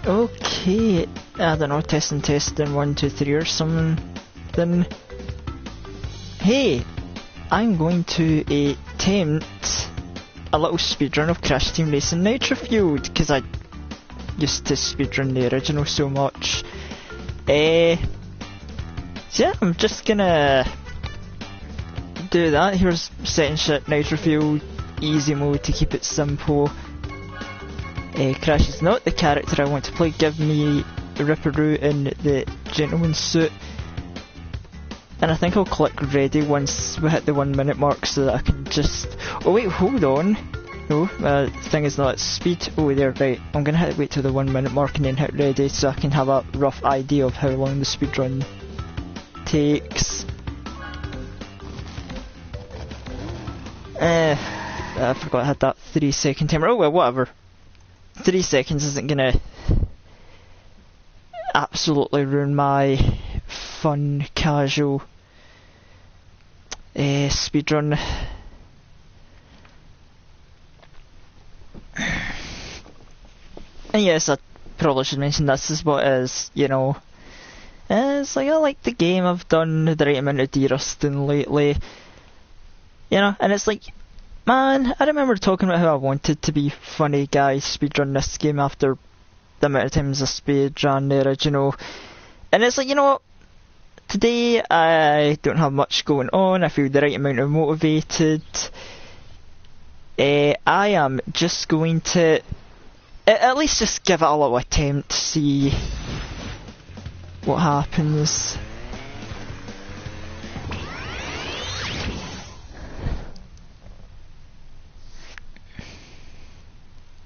Okay, I don't know, testing 1, 2, 3 or something. Then, hey, I'm going to attempt a little speedrun of Crash Team Racing Nitro-Fueled, because I used to speedrun the original so much. So yeah, I'm just gonna do that. Here's setting shit, Nitro-Fueled, easy mode to keep it simple. Crash is not the character I want to play. Give me Ripperoo in the gentleman's suit. And I think I'll click ready once we hit the 1 minute mark so that I can just... Oh wait, hold on. No, thing is not at speed. Oh there, right. I'm gonna wait till the 1 minute mark and then hit ready so I can have a rough idea of how long the speedrun takes. I forgot I had that 3-second timer. Oh well, whatever. 3 seconds isn't gonna absolutely ruin my fun, casual speedrun. And yes, I probably should mention this is what it is, you know. It's like I like the game, I've done the right amount of de-rusting lately. You know, and it's like, man, I remember talking about how I wanted to be funny guy speedrun this game after the amount of times I speedrun the original. And it's like, you know what? Today I don't have much going on, I feel the right amount of motivated. I am just going to at least just give it a little attempt to see what happens.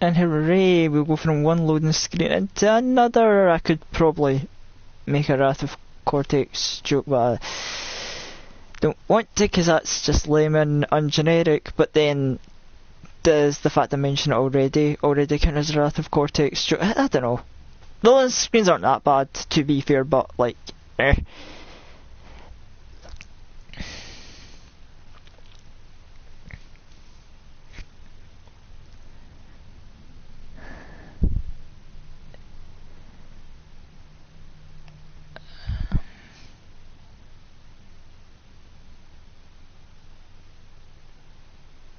And hooray, we'll go from one loading screen into another. I could probably make a Wrath of Cortex joke, but I don't want to because that's just lame and ungeneric. But then, does the fact I mentioned it already count as a Wrath of Cortex joke? I don't know. The loading screens aren't that bad, to be fair, but like,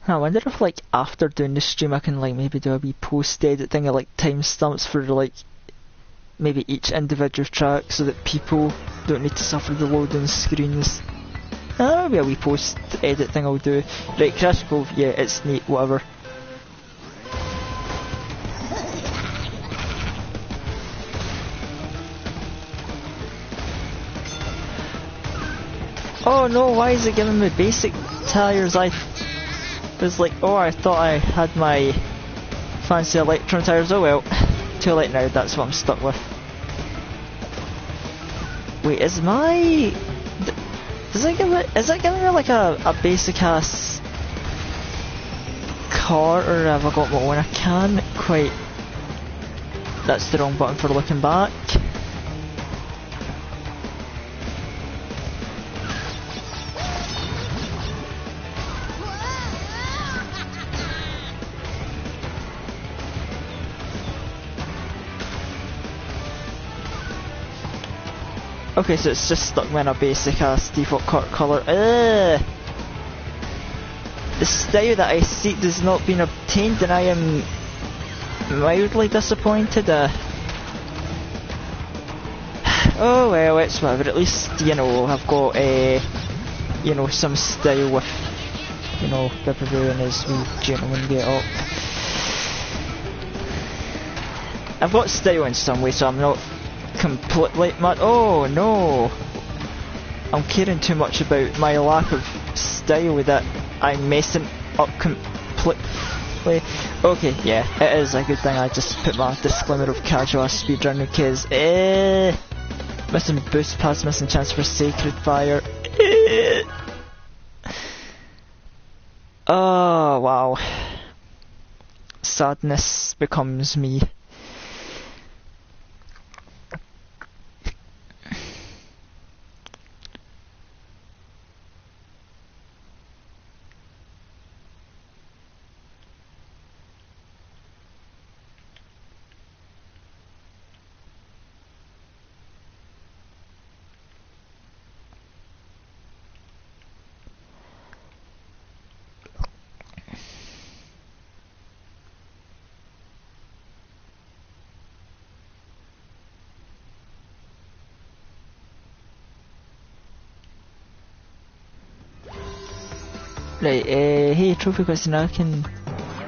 I wonder if like after doing the stream I can like maybe do a wee post edit thing of like timestamps for like maybe each individual track so that people don't need to suffer the loading screens. That'll be a wee post edit thing I'll do. Right, Crash Cove, yeah, it's neat, whatever. Oh no, why is it giving me basic tyres? I was like, oh, I thought I had my fancy Electron tyres. Oh well, too late now, that's what I'm stuck with. Wait, is my... is it giving me like a basic ass car, or have I got my own? I can't quite... That's the wrong button for looking back. Okay, so it's just stuck me in a basic ass default colour. The style that I seek has not been obtained and I am mildly disappointed. Oh well, it's whatever. At least, you know, I've got you know, some style with, you know, Ripperoo and his wee gentleman get up. I've got style in some way, so I'm not completely mad. Oh no, I'm caring too much about my lack of style that I'm messing up completely. Okay, yeah, it is a good thing I just put my disclaimer of casual speedrun because missing boost pads, missing chance for sacred fire. Oh wow, sadness becomes me. Right, hey, trophy question, I can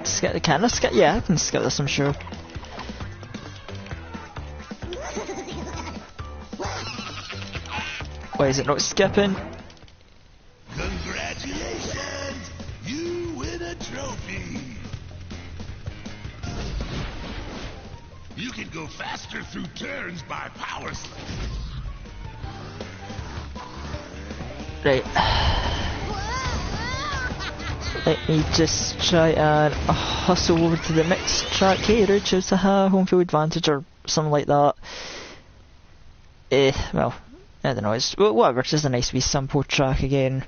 skip, can I skip? Yeah, I can skip this, I'm sure. Why is it not skipping? Congratulations! You win a trophy! You can go faster through turns by power slide. Right. Let me just try and hustle over to the next track. Hey, Richards, haha, home field advantage or something like that. Well, I don't know, it's whatever, it's just a nice wee sample track again.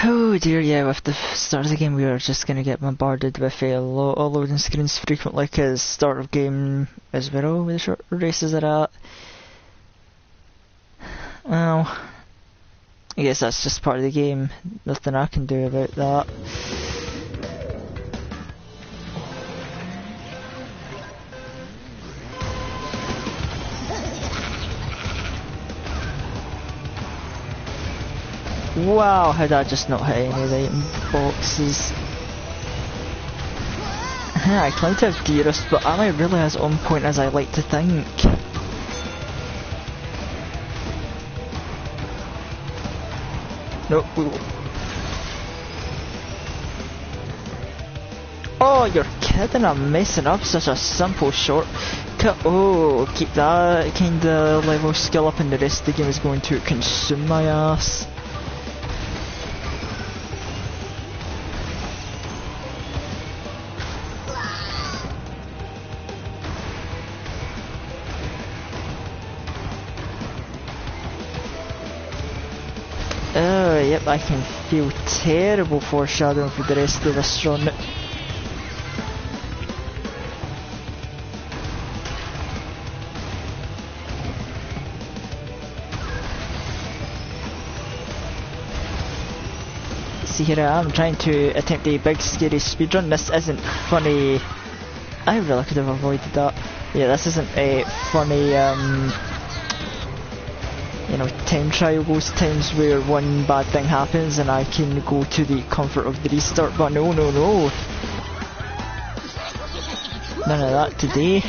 Oh dear, yeah, with the start of the game we are just going to get bombarded with loading screens frequently because start of game is where all the short races are at. Well, I guess that's just part of the game, nothing I can do about that. Wow, how did I just not hit any of the item boxes? I claim to have dearest, but am I really as on point as I like to think? Nope. Oh, you're kidding, I'm messing up such a simple shortcut. Oh, keep that kinda level skill up and the rest of the game is going to consume my ass. Oh, yep, I can feel terrible foreshadowing for the rest of this run. See, here I am trying to attempt a big scary speedrun. This isn't funny. I really could have avoided that. Yeah, this isn't a funny, you know, time trial, those times where one bad thing happens and I can go to the comfort of the restart, but no. None of that today.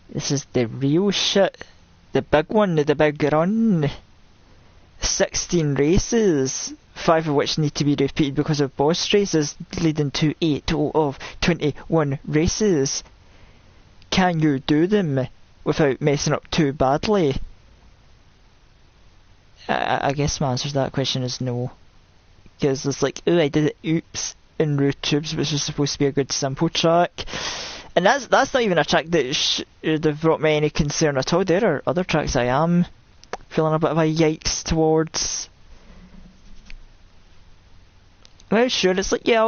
This is the real shit. The big one, the big run. 16 races. 5 of which need to be repeated because of boss races, leading to a total of 21 races. Can you do them without messing up too badly? I guess my answer to that question is no. Because it's like, oh, I did it, oops, in Root Tubes, which was supposed to be a good simple track. And that's not even a track that should have brought me any concern at all. There are other tracks I am feeling a bit of a yikes towards. Well, sure, it's like, yeah,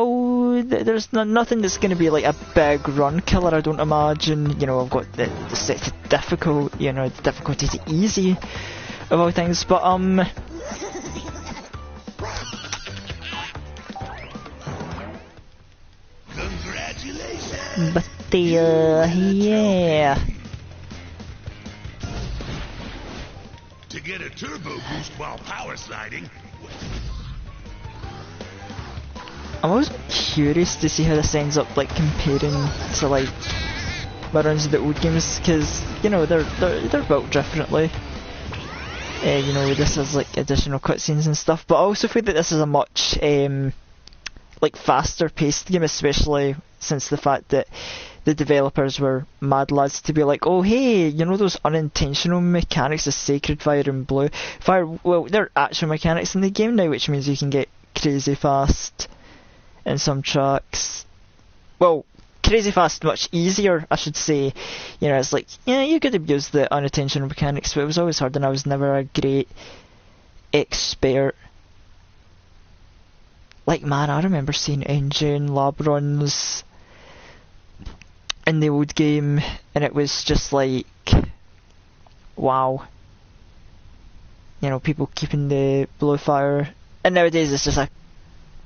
there's nothing that's going to be like a big run killer, I don't imagine. You know, I've got the set to difficult, you know, the difficulty to easy of all things, but, Congratulations! but, yeah. To get a turbo boost while power sliding. I'm always curious to see how this ends up, like, comparing to, like, my runs of the old games, because, you know, they're built differently. You know, this has, like, additional cutscenes and stuff, but I also feel that this is a much, like, faster paced game, especially since the fact that the developers were mad lads to be like, oh hey, you know those unintentional mechanics of Sacred Fire and Blue Fire? Well, they're actual mechanics in the game now, which means you can get crazy fast in some tracks. Well, Crazy Fast much easier, I should say. You know, it's like, yeah, you could abuse the unintentional mechanics, but it was always hard, and I was never a great expert. Like, man, I remember seeing engine lab runs in the old game, and it was just like, wow. You know, people keeping the blue fire, and nowadays it's just a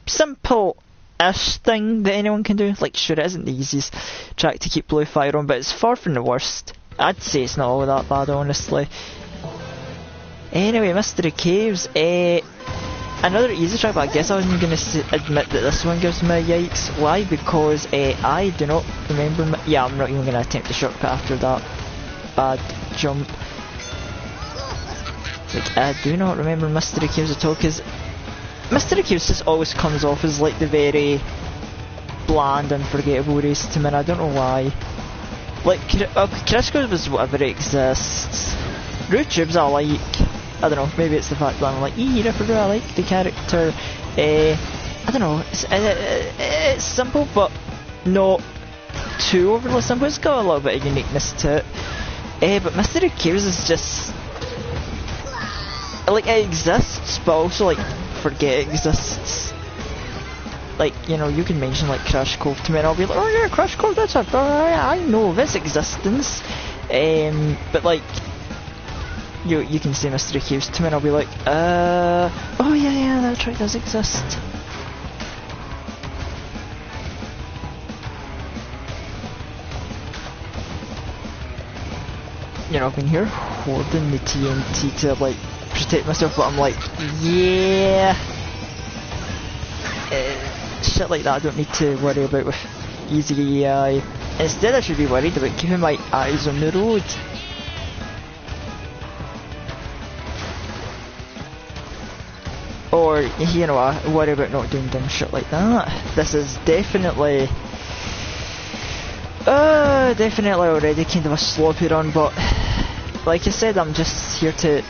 simple-ish thing that anyone can do. Like, sure, it isn't the easiest track to keep blue fire on, but it's far from the worst. I'd say it's not all that bad, honestly. Anyway, Mystery Caves, another easy track, but I guess I wasn't going to admit that this one gives me a yikes. Why? Because I do not remember... yeah, I'm not even going to attempt the shortcut after that bad jump. Like, I do not remember Mystery Caves at all, because Mystery Caves just always comes off as like the very bland and forgettable race to me, and I don't know why. Like, Crash Course was whatever exists. Road Tubes I like. I don't know, maybe it's the fact that I'm like, Ripper, I like the character. I don't know, it's simple, but not too overly simple. It's got a little bit of uniqueness to it. But Mystery Caves is just... like, it exists, but also, like, forget it exists. Like, you know, you can mention, like, Crash Cove to me, and I'll be like, oh yeah, Crash Cove, that's a... I know of its existence. But, like... You can say Mystery Caves to me and I'll be like, oh yeah, that track does exist. You know, I've been here hoarding the TNT to, like, protect myself, but I'm like, yeah. Shit like that I don't need to worry about with easy AI. Instead I should be worried about keeping my eyes on the road. Or, you know, I worry about not doing dumb shit like that. This is definitely... definitely already kind of a sloppy run, but... like I said, I'm just here to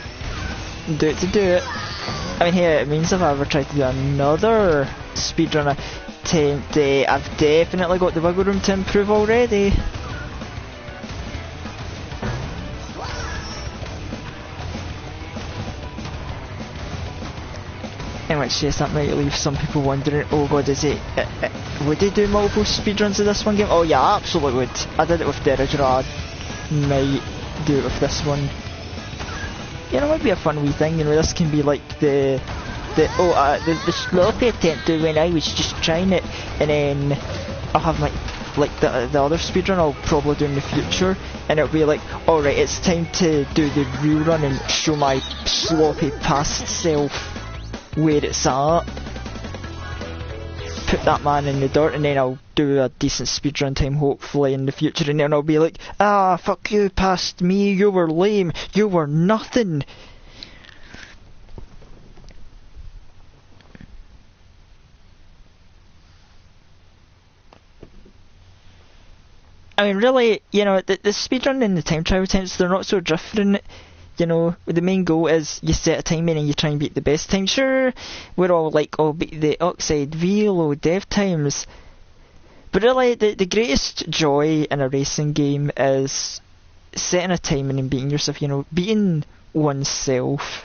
do it. I mean, hey, it means if I ever try to do another speedrun attempt, I've definitely got the wiggle room to improve already. In which case that might leave some people wondering, oh god, is it, would they do multiple speedruns of this one game? Oh yeah, I absolutely would. I did it with the original, I might do it with this one. You know, it might be a fun wee thing, you know, this can be like the sloppy attempt to when I was just trying it, and then I'll have my, like the other speedrun I'll probably do in the future, and it'll be like, alright, it's time to do the real run and show my sloppy past self where it's at. Put that man in the dirt, and then I'll do a decent speedrun time hopefully in the future, and then I'll be like, ah, fuck you past me, you were lame, you were nothing. I mean, really, you know, the speedrun and the time trial attempts, they're not so different. You know, the main goal is you set a time in and you try and beat the best time. Sure, we're all like, oh, beat the Oxide Velo dev times. But really, the greatest joy in a racing game is setting a time in and beating yourself. You know, beating oneself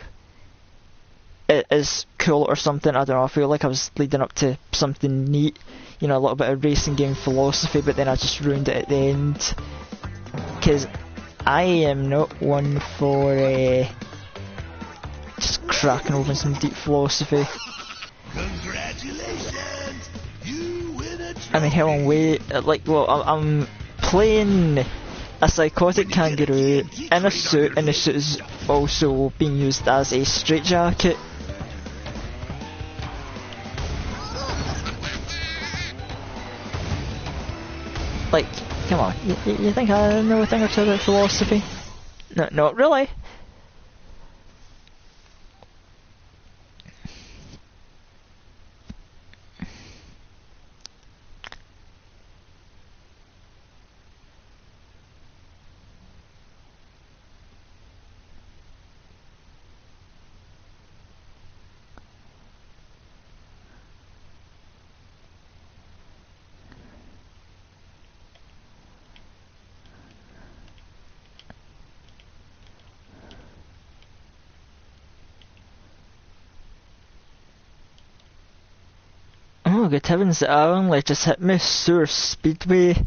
is cool or something. I don't know, I feel like I was leading up to something neat. You know, a little bit of racing game philosophy, but then I just ruined it at the end. Because I am not one for just cracking open some deep philosophy. Congratulations! You win a trophy. I mean, hell on, wait, like, well, I'm playing a psychotic kangaroo in a suit, and the suit is also being used as a straitjacket. Like, come on, you think I know a thing or two about philosophy? No, not really. Oh good heavens, I only just hit my sewer speedway.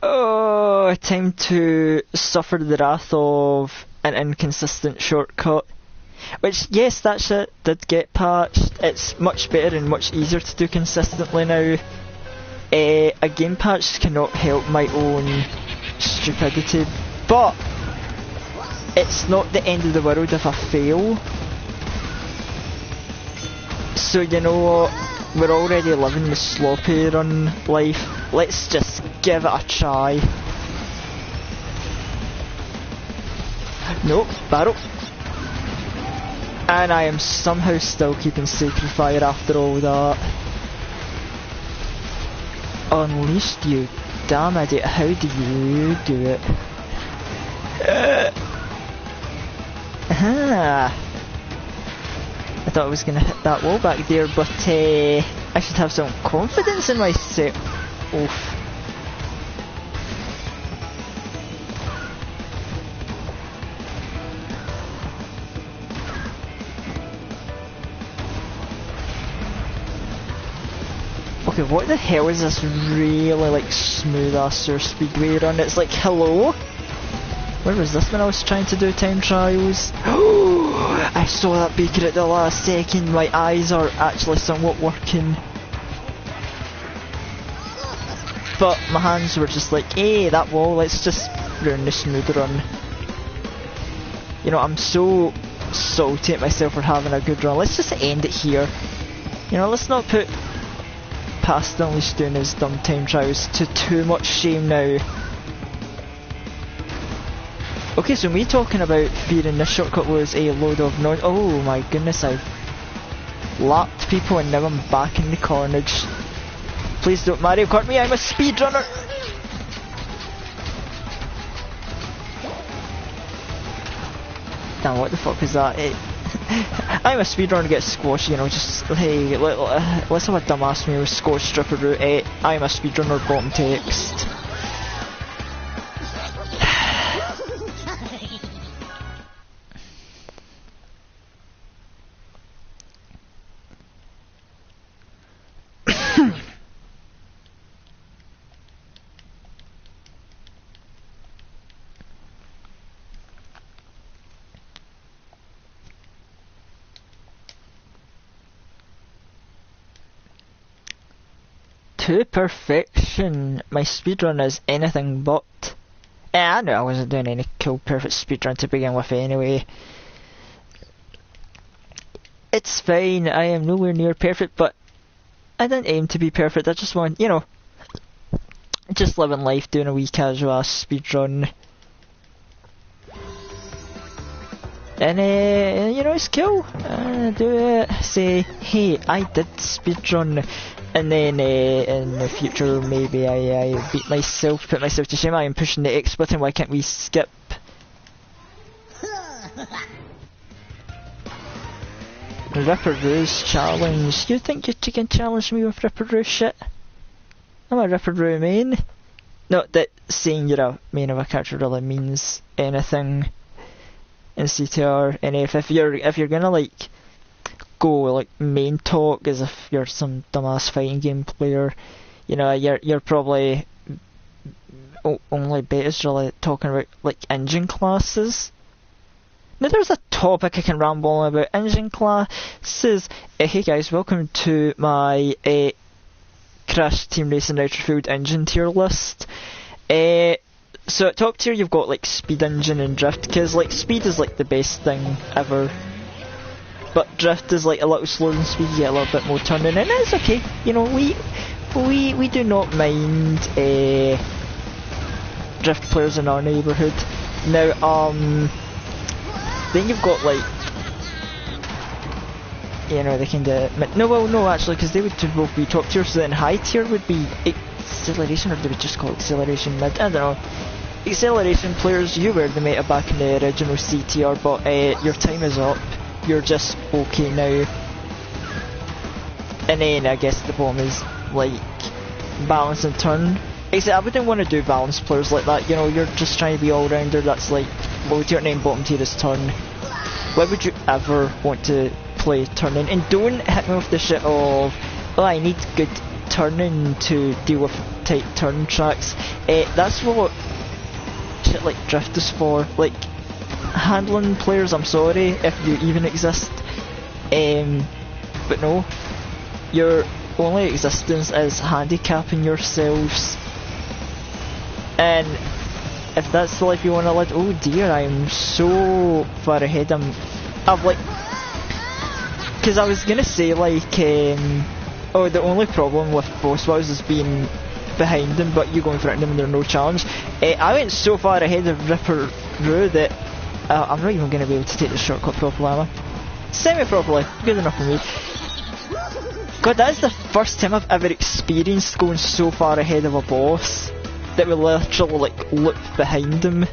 Oh, time to suffer the wrath of an inconsistent shortcut. Which, yes, that shit did get patched. It's much better and much easier to do consistently now. A game patch cannot help my own stupidity, but it's not the end of the world if I fail. So you know what, we're already living the sloppy run life, let's just give it a try. Nope, barrel. And I am somehow still keeping Sacred Fire after all that. Unleashed, you damn idiot, how do you do it? I thought I was gonna hit that wall back there, but I should have some confidence in myself. Oof. Okay, what the hell is this really like smooth ass sewer speedway run? It's like, hello? Where was this when I was trying to do time trials? I saw that beacon at the last second. My eyes are actually somewhat working. But my hands were just like, hey, that wall, let's just ruin the smooth run. You know, I'm so salty at myself for having a good run. Let's just end it here. You know, let's not put past Unleashed doing his dumb time trials to too much shame now. Okay, so me talking about fearing this shortcut was a load of oh my goodness, I've lapped people and now I'm back in the carnage. Please don't Mario Kart me, I'm a speedrunner! Damn, what the fuck is that? I'm a speedrunner to get squashed, you know, just, hey, let's have a dumbass me with squash stripper route. I'm a speedrunner bottom text. To perfection, my speedrun is anything but. I knew I wasn't doing any cool perfect speedrun to begin with anyway. It's fine, I am nowhere near perfect, but I didn't aim to be perfect. I just want, you know, just living life, doing a wee casual ass speedrun. And you know, it's cool. Do it, say, hey, I did speedrun. And then in the future, maybe I beat myself, put myself to shame. I am pushing the X button, why can't we skip? Ripperoo's challenge. You think you can challenge me with Ripperoo shit? I'm a Ripperoo main. Not that saying you're a main of a character really means anything in CTRNF. If you're gonna like go like main talk as if you're some dumbass fighting game player, you know, you're probably only betas really talking about like engine classes. Now there's a topic I can ramble on about, engine classes. Hey guys, welcome to my Crash Team Racing Nitro-Fueled engine tier list. So at top tier you've got like speed engine and drift, because like speed is like the best thing ever. But drift is like a little slower than speed, you get a little bit more turning, and it's okay. You know, we do not mind drift players in our neighbourhood. Now, then you've got like, you know, they can do no, actually, because they would both be top tier. So then high tier would be acceleration, or they would just call it acceleration mid. I don't know. Acceleration players, you were the meta back in the original CTR, but your time is up. You're just okay now. And then I guess the bottom is like balance and turn. Except I wouldn't want to do balance players like that, you know, you're just trying to be all rounder. That's like low tier, and then bottom tier is turn. Why would you ever want to play turning? And don't hit me with the shit of oh, I need good turning to deal with tight turn tracks. That's what shit like drift is for. Like, handling players, I'm sorry if you even exist. But no, your only existence is handicapping yourselves. And if that's the life you want to lead, oh dear, I'm so far ahead. I've like, because I was gonna say like, oh, the only problem with boss battles is being behind them, but you go in front of them and there's no challenge. I went so far ahead of Ripper Roo that I'm not even gonna be able to take the shortcut properly, am I? Semi-properly, good enough for me. God, that is the first time I've ever experienced going so far ahead of a boss that we literally like look behind him.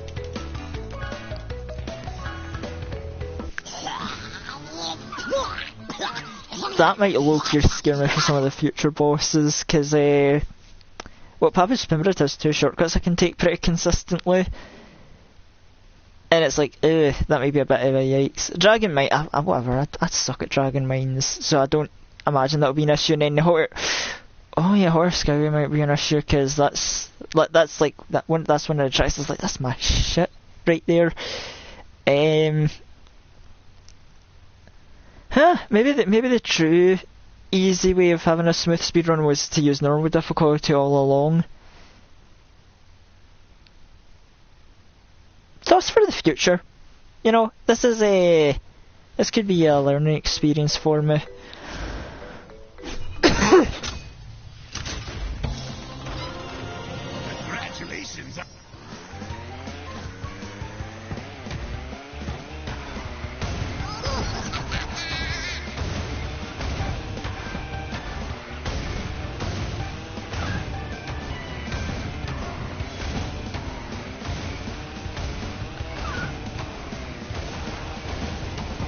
That might low-key scare me for some of the future bosses, because well, Papa's Spirit has 2 shortcuts I can take pretty consistently, and it's like, that might be a bit of a yikes. Dragon Mine, whatever, I suck at Dragon Mines, so I don't imagine that'll be an issue. And then the Horror, oh yeah, Horror Skyway might be an issue, because that's like that's one of the tracks that's like, that's my shit right there. Maybe the true easy way of having a smooth speedrun was to use normal difficulty all along. Thoughts for the future. You know, this could be a learning experience for me. Congratulations.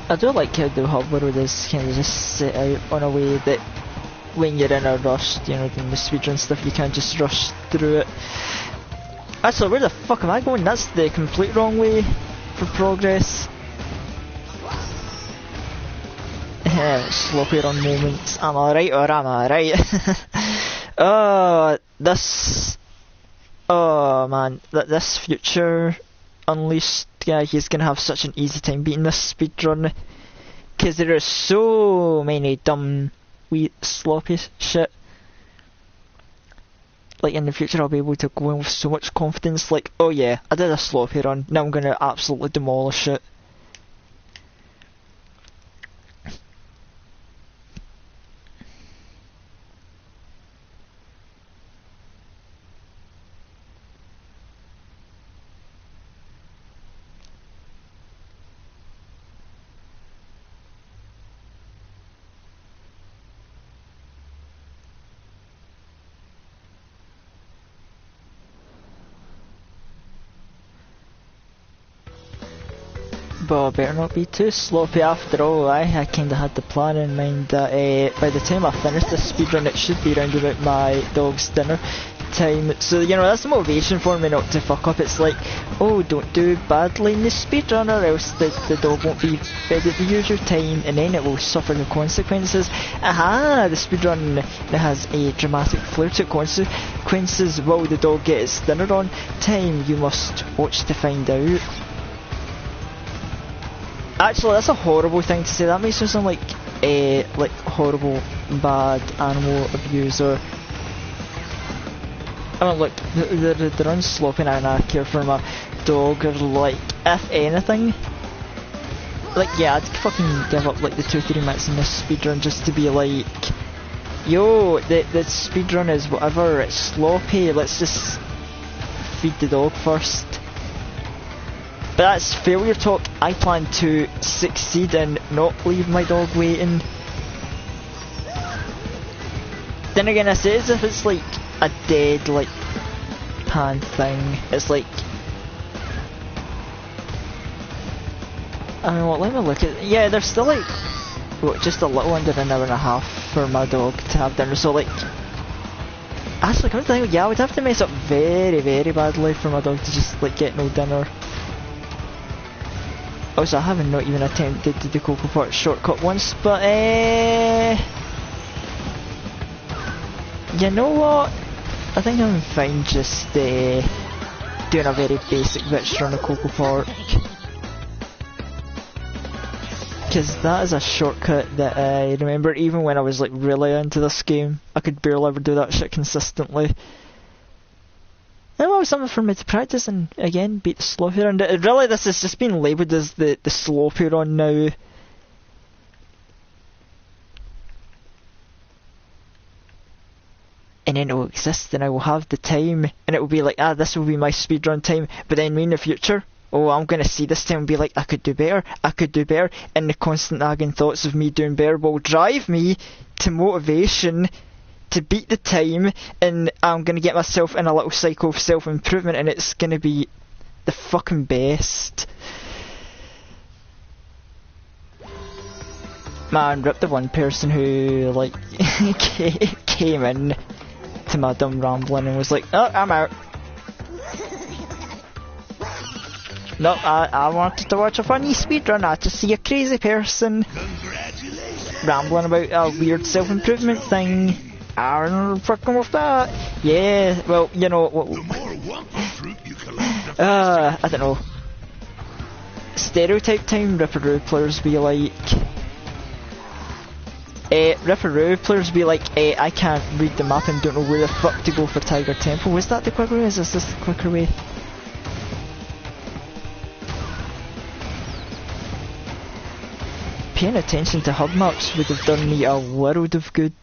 I do like how the hub world is kind of just set out on a way that when you're in a rush, you know, doing the speedrun stuff, you can't just rush through it. Actually, where the fuck am I going? That's the complete wrong way for progress. Sloppy run moments. Am I right or am I right? Oh man, this future Unleashed guy, he's gonna have such an easy time beating this speedrun, because there are so many dumb, wee, sloppy shit. Like, in the future I'll be able to go in with so much confidence, like, oh yeah, I did a sloppy run, now I'm gonna absolutely demolish it. But better not be too sloppy after all. I kinda had the plan in mind that by the time I finish this speedrun it should be around about my dog's dinner time. So, you know, that's the motivation for me not to fuck up. It's like, oh, don't do badly in the speedrun or else the dog won't be fed at the usual time and then it will suffer the consequences. Aha! The speedrun has a dramatic flair to consequences. Will the dog get its dinner on time? You must watch to find out. Actually, that's a horrible thing to say. That makes me sound like horrible, bad animal abuser. I mean, look, the runs sloppy and I care for my dog are like, if anything, like, yeah, I'd fucking give up like the 2-3 minutes in this speedrun just to be like, yo, the speedrun is whatever, it's sloppy, let's just feed the dog first. But that's failure talk. I plan to succeed and not leave my dog waiting. Then again, I say as if it's like a dead, like, pan thing. It's like, I mean, what, let me look at, yeah, there's still like, what, just a little under an hour and a half for my dog to have dinner, so like, actually, come to think, yeah, I would have to mess up very, very badly for my dog to just, like, get no dinner. Also, I haven't not even attempted to do Cocoa Park shortcut once, but You know what? I think I'm fine just doing a very basic bitch run of Coco Park. Because that is a shortcut that I remember even when I was like really into this game, I could barely ever do that shit consistently. And well, something for me to practice and again beat the slow here. And really this has just been labelled as the slow run now. And then it will exist and I will have the time and it will be like, this will be my speedrun time. But then me in the future, I'm going to see this time and be like, I could do better, and the constant nagging thoughts of me doing better will drive me to motivation to beat the time, and I'm going to get myself in a little cycle of self-improvement, and it's going to be the fucking best. Man, rip the one person who, like, came in to my dumb rambling and was like, oh, I'm out. No, I wanted to watch a funny speedrun, not to see a crazy person rambling about a weird self-improvement thing. I'm fucking with that. Yeah, well, you know, I don't know. Stereotype time, Ripperoo players be like... Ripperoo players be like, I can't read the map and don't know where the fuck to go for Tiger Temple. Was that the quicker way? Is this the quicker way? Paying attention to hub maps would have done me a world of good.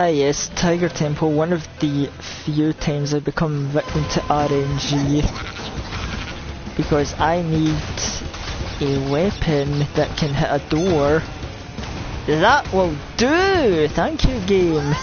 Yes, Tiger Temple, one of the few times I've become victim to RNG. Because I need a weapon that can hit a door. That will do! Thank you, game.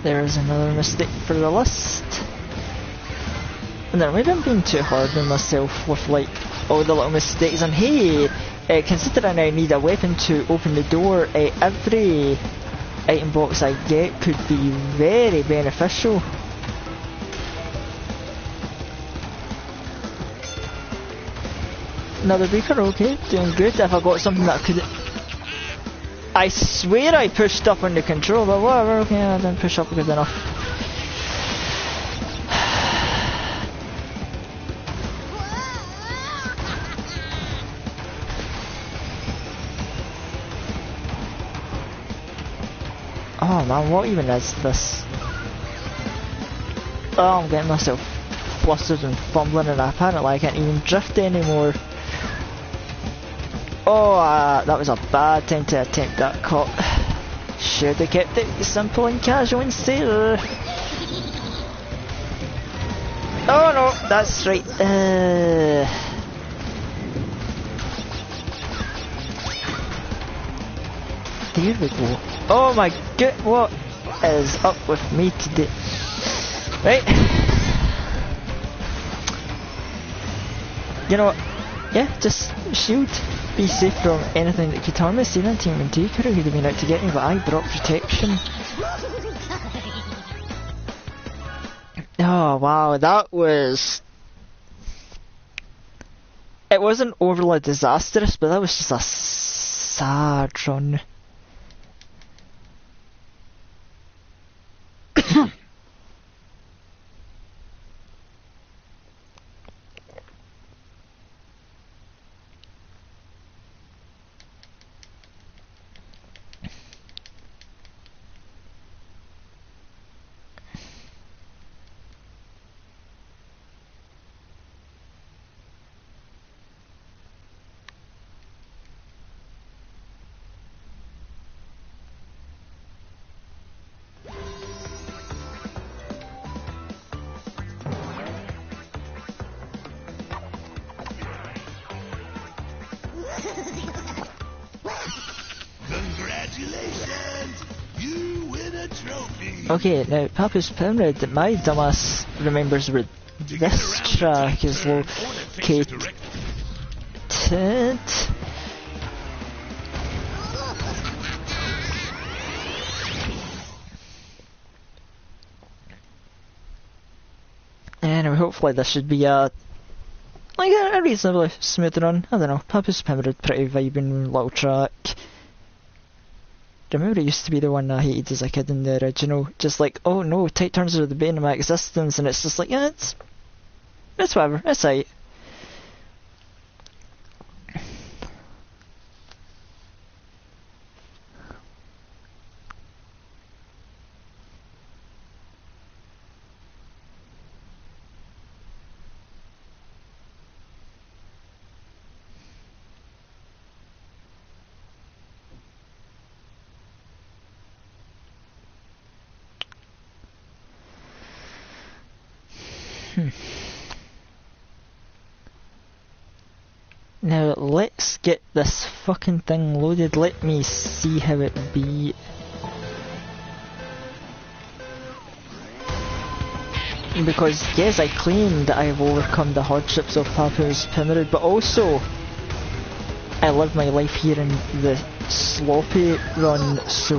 There's another mistake for the list. And then maybe I'm being too hard on myself with like all the little mistakes. And hey, considering I need a weapon to open the door, every item box I get could be very beneficial. Another beaker, okay, doing good. If I got something that could... I swear I pushed up on the control, but whatever, okay, I didn't push up good enough. Oh man, what even is this? Oh, I'm getting myself flustered and fumbling, and apparently I can't even drift anymore. Oh, that was a bad time to attempt that cut. Should have kept it simple and casual and sailor. Oh no, that's right. There we go. Oh my god, what is up with me today? Right. You know what? Yeah, just shield. Be safe from anything that could harm us. See that team and T could have been out to get me, but I brought protection. Oh wow, that was... It wasn't overly disastrous, but that was just a sad run. Okay, now Papa's Pyramid, my dumbass remembers where this track is located. Anyway, hopefully this should be a reasonably smooth run. I don't know, Papa's Pyramid, pretty vibing little track. Remember it used to be the one I hated as a kid in the original, just like, oh no, tight turns are the bane of my existence, and it's just like, yeah, it's whatever, it's aight. Now let's get this fucking thing loaded. Let me see how it be. Because yes, I claim that I have overcome the hardships of Papa's Pyramid, but also I live my life here in the sloppy run, so...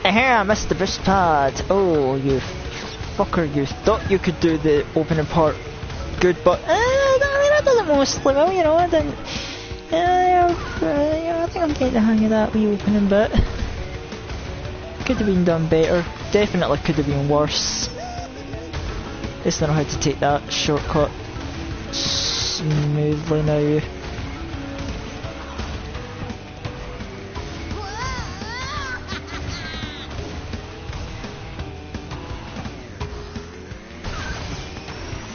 Aha, I missed the boost pad! Oh, you fucker, you thought you could do the opening part good, but I did it mostly well, you know, I didn't... I think I'm getting the hang of that wee opening bit. Could have been done better, definitely could have been worse. Just don't know how to take that shortcut smoothly now.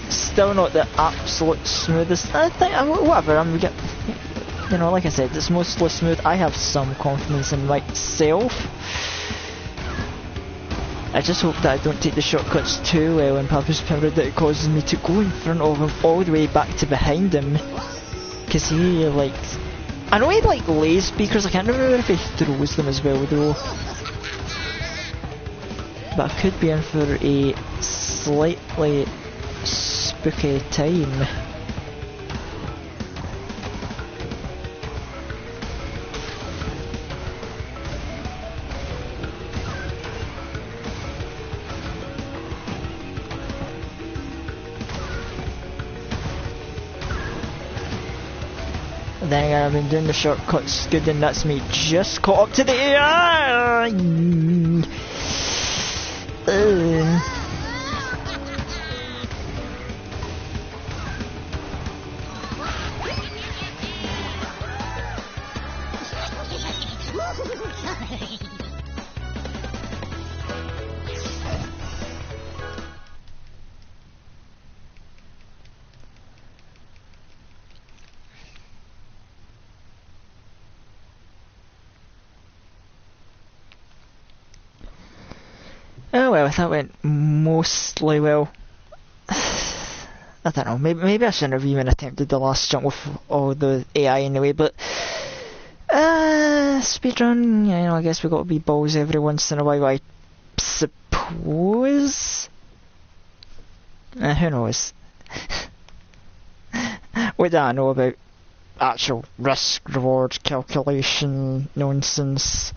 Still not the absolute smoothest. I think, whatever, you know, like I said, it's mostly smooth. I have some confidence in myself. I just hope that I don't take the shortcuts too well in Papa's Pyramid, that it causes me to go in front of him all the way back to behind him. Cause he like... I know he like lays speakers, I can't remember if he throws them as well though. But I could be in for a slightly spooky time. Then again, I've been doing the shortcuts good, and that's me just caught up to the AI. Oh well, that went mostly well. I don't know, maybe I shouldn't have even attempted the last jump with all the AI anyway, but speedrun, you know, I guess we got to be balls every once in a while, I suppose. Who knows? What do I know about actual risk reward calculation nonsense?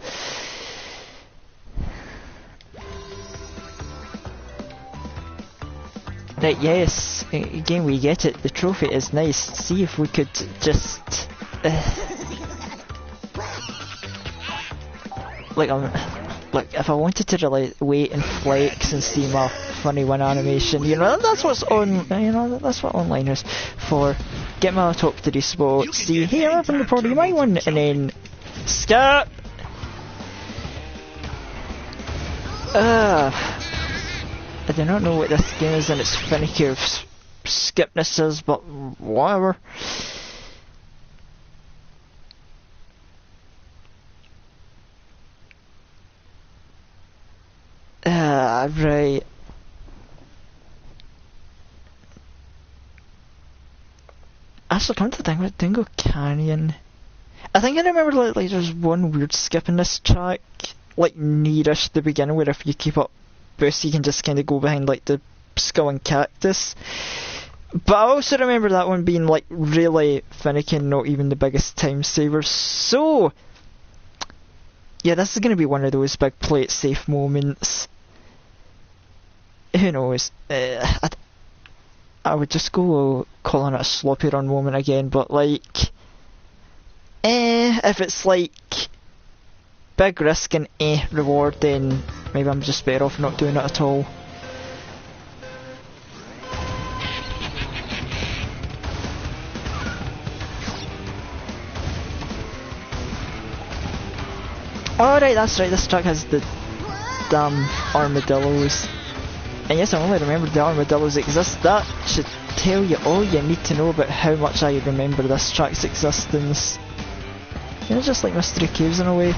Right, yes, again we get it, the trophy is nice. See if we could just... Look, if I wanted to really wait and flex and see my funny one animation, you know, that's what's on, you know, that's what online is for. Get my top 3 spot, see, hey, I'm from the party, my one, and then... Skip! I do not know what this game is and its finicky of skipness is, but whatever. Right. Actually, come to think of it, Dingo Canyon. I think I remember like there's one weird skip in this track like nearish the beginning, where if you keep up boost you can just kind of go behind like the skull and cactus. But I also remember that one being like really finicky and not even the biggest time saver. So yeah, this is going to be one of those big play it safe moments. Who knows? I would just go calling it a sloppy run moment again, but like if it's like big risk and reward, then maybe I'm just better off not doing it at all. Alright, that's right, this track has the damn armadillos. And yes, I only remembered the armadillos exist. That should tell you all you need to know about how much I remember this track's existence. You know, just like Mystery Caves in a way.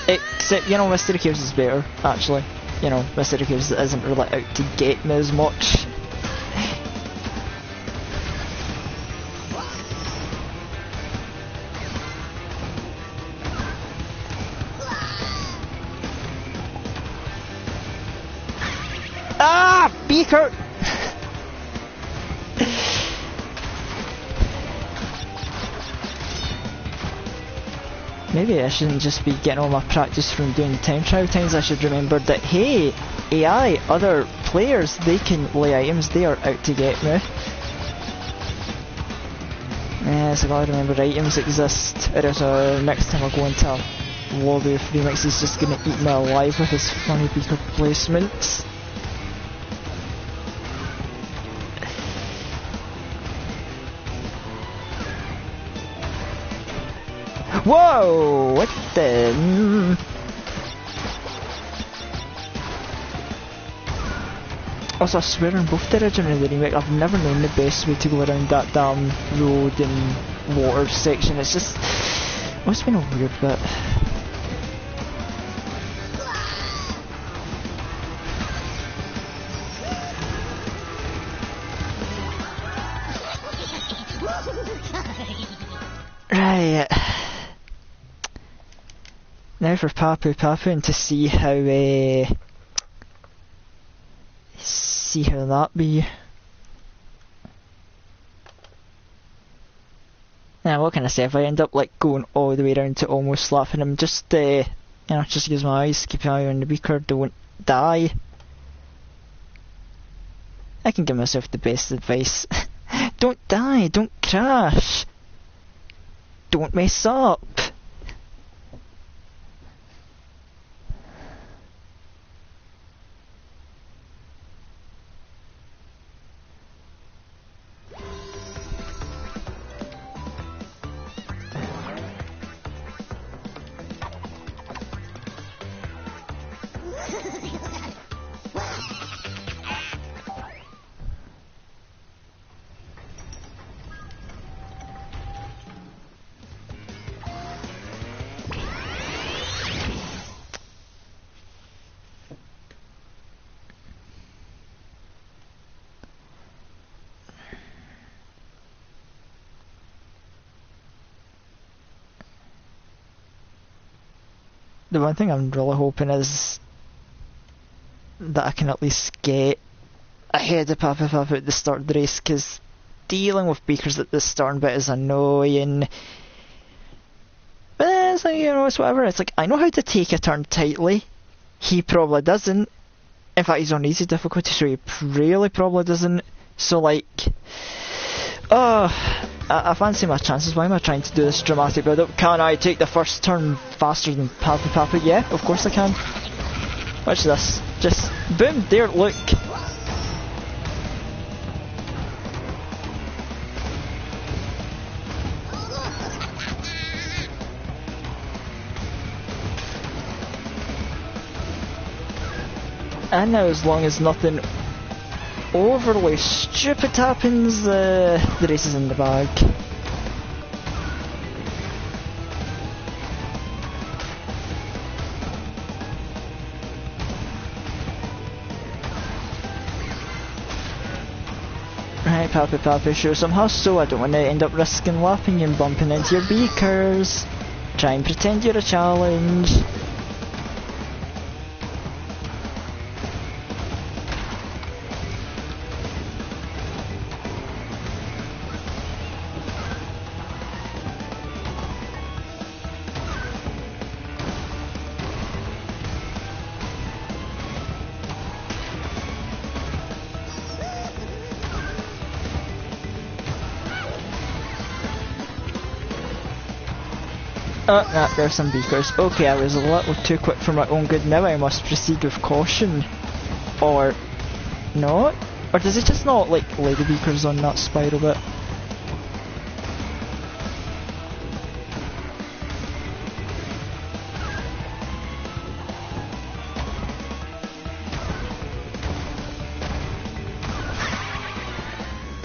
Except, you know, Mystery Caves is better, actually. You know, Mystery Caves isn't really out to get me as much. Ah! Beaker! Maybe I shouldn't just be getting all my practice from doing time trial times. I should remember that, hey, AI, other players, they can lay items, they are out to get me. Yes, I gotta remember items exist. Or else next time I go into a lobby of Remix, he's just gonna eat me alive with his funny beaker placements. Whoa! What the? Also, I swear in both the original and the remake, I've never known the best way to go around that damn road and water section. It's just... it's been a weird bit. Right. Now for Papu Papu, and to see how that be. Now what can I say, if I end up like going all the way around to almost slapping him, just you know, just use my eyes, keep an eye on the beaker, don't die. I can give myself the best advice. Don't die, don't crash, don't mess up. The one thing I'm really hoping is that I can at least get ahead of Papu Papu at the start of the race, because dealing with beakers at the starting bit is annoying. But it's like, you know, it's whatever. It's like, I know how to take a turn tightly. He probably doesn't. In fact, he's on easy difficulty, so he really probably doesn't. So like, I fancy my chances. Why am I trying to do this dramatic build up? Can I take the first turn faster than Papu Papu? Yeah, of course I can. Watch this. Just boom, there, look. And now, as long as nothing overly stupid happens, the race is in the bag. Right, Papu Papu, show some hustle. I don't want to end up risking lapping you and bumping into your beakers. Try and pretend you're a challenge. Oh, nah, there's some beakers. Okay, I was a little too quick for my own good. Now I must proceed with caution. Or not? Or does it just not, like, lay the beakers on that spiral bit?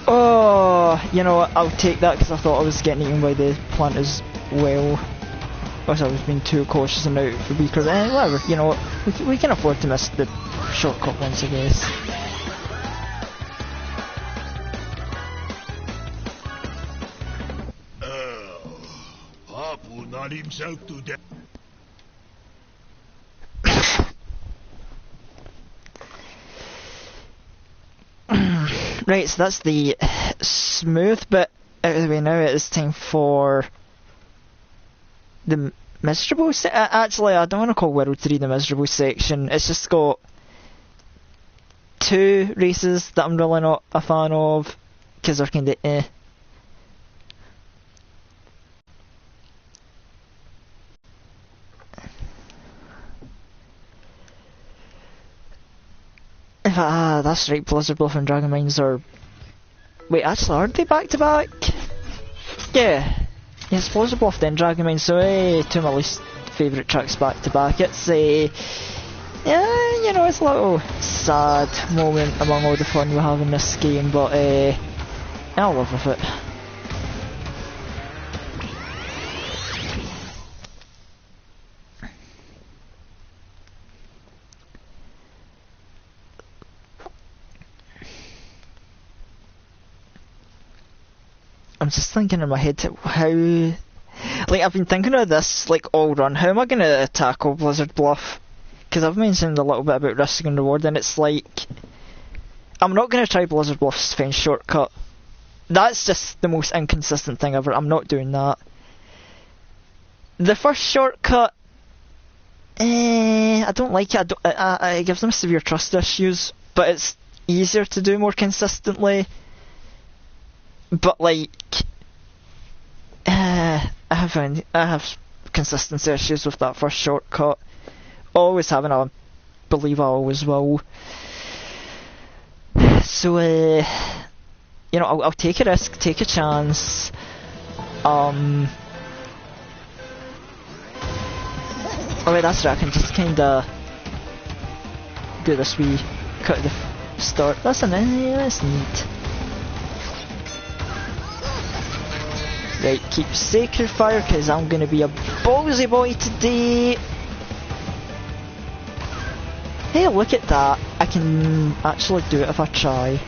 Oh, you know what, I'll take that because I thought I was getting eaten by the plant as well. Or I was being too cautious and out for beakers. Whatever, you know what, we can afford to miss the shortcut ones, I guess. Pop will not himself to death. Right, so that's the smooth bit out of the way. Now it is time for the miserable actually, I don't want to call World 3 the miserable section. It's just got two races that I'm really not a fan of, because they're kinda eh. That's right, Blizzard Bluff and Dragon Mines are... Wait, actually, aren't they back to back? Yeah. Yes, Blizzard Bluff then Dragon Mines, so two of my least favourite tracks back to back. It's yeah, you know, it's a little sad moment among all the fun we have in this game, but I'll live with it. I'm just thinking in my head how, like, I've been thinking of this like all run. How am I gonna tackle Blizzard Bluff? Because I've mentioned a little bit about risk and reward, and it's like, I'm not gonna try Blizzard Bluff's fence shortcut. That's just the most inconsistent thing ever. I'm not doing that. The first shortcut, I don't like it. It gives them severe trust issues, but it's easier to do more consistently. But like, I have consistency issues with that first shortcut. Always have, and I believe I always will. So, you know, I'll take a risk, take a chance. Oh wait, that's right. I can just kinda do this wee cut at the start. That's neat. Right, keep Sacred Fire, because I'm going to be a ballsy boy today. Hey, look at that. I can actually do it if I try.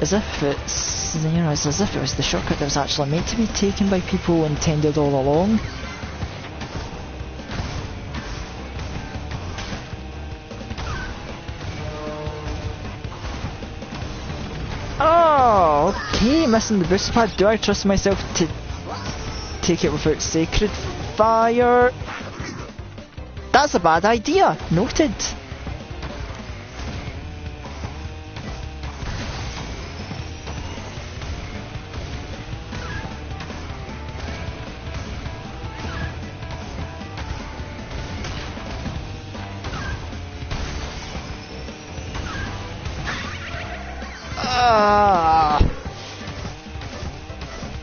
As if it's, you know, it's as if it was the shortcut that was actually meant to be taken by people intended all along. Oh, okay, missing the boost pad. Do I trust myself to take it without Sacred Fire? That's a bad idea. Noted.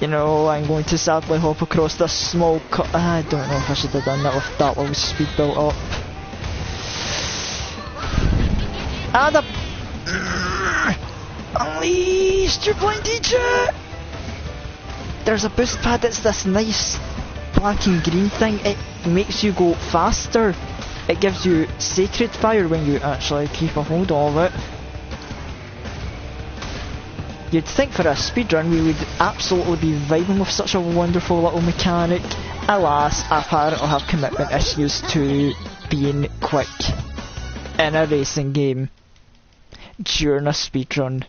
You know, I'm going to sadly hop across this small cut. I don't know if I should have done that with that little speed built up. Unleashed your blind teacher! There's a boost pad that's this nice black and green thing. It makes you go faster. It gives you Sacred Fire when you actually keep a hold of it. You'd think for a speedrun we would absolutely be vibing with such a wonderful little mechanic. Alas, I apparently have commitment issues to being quick in a racing game during a speedrun.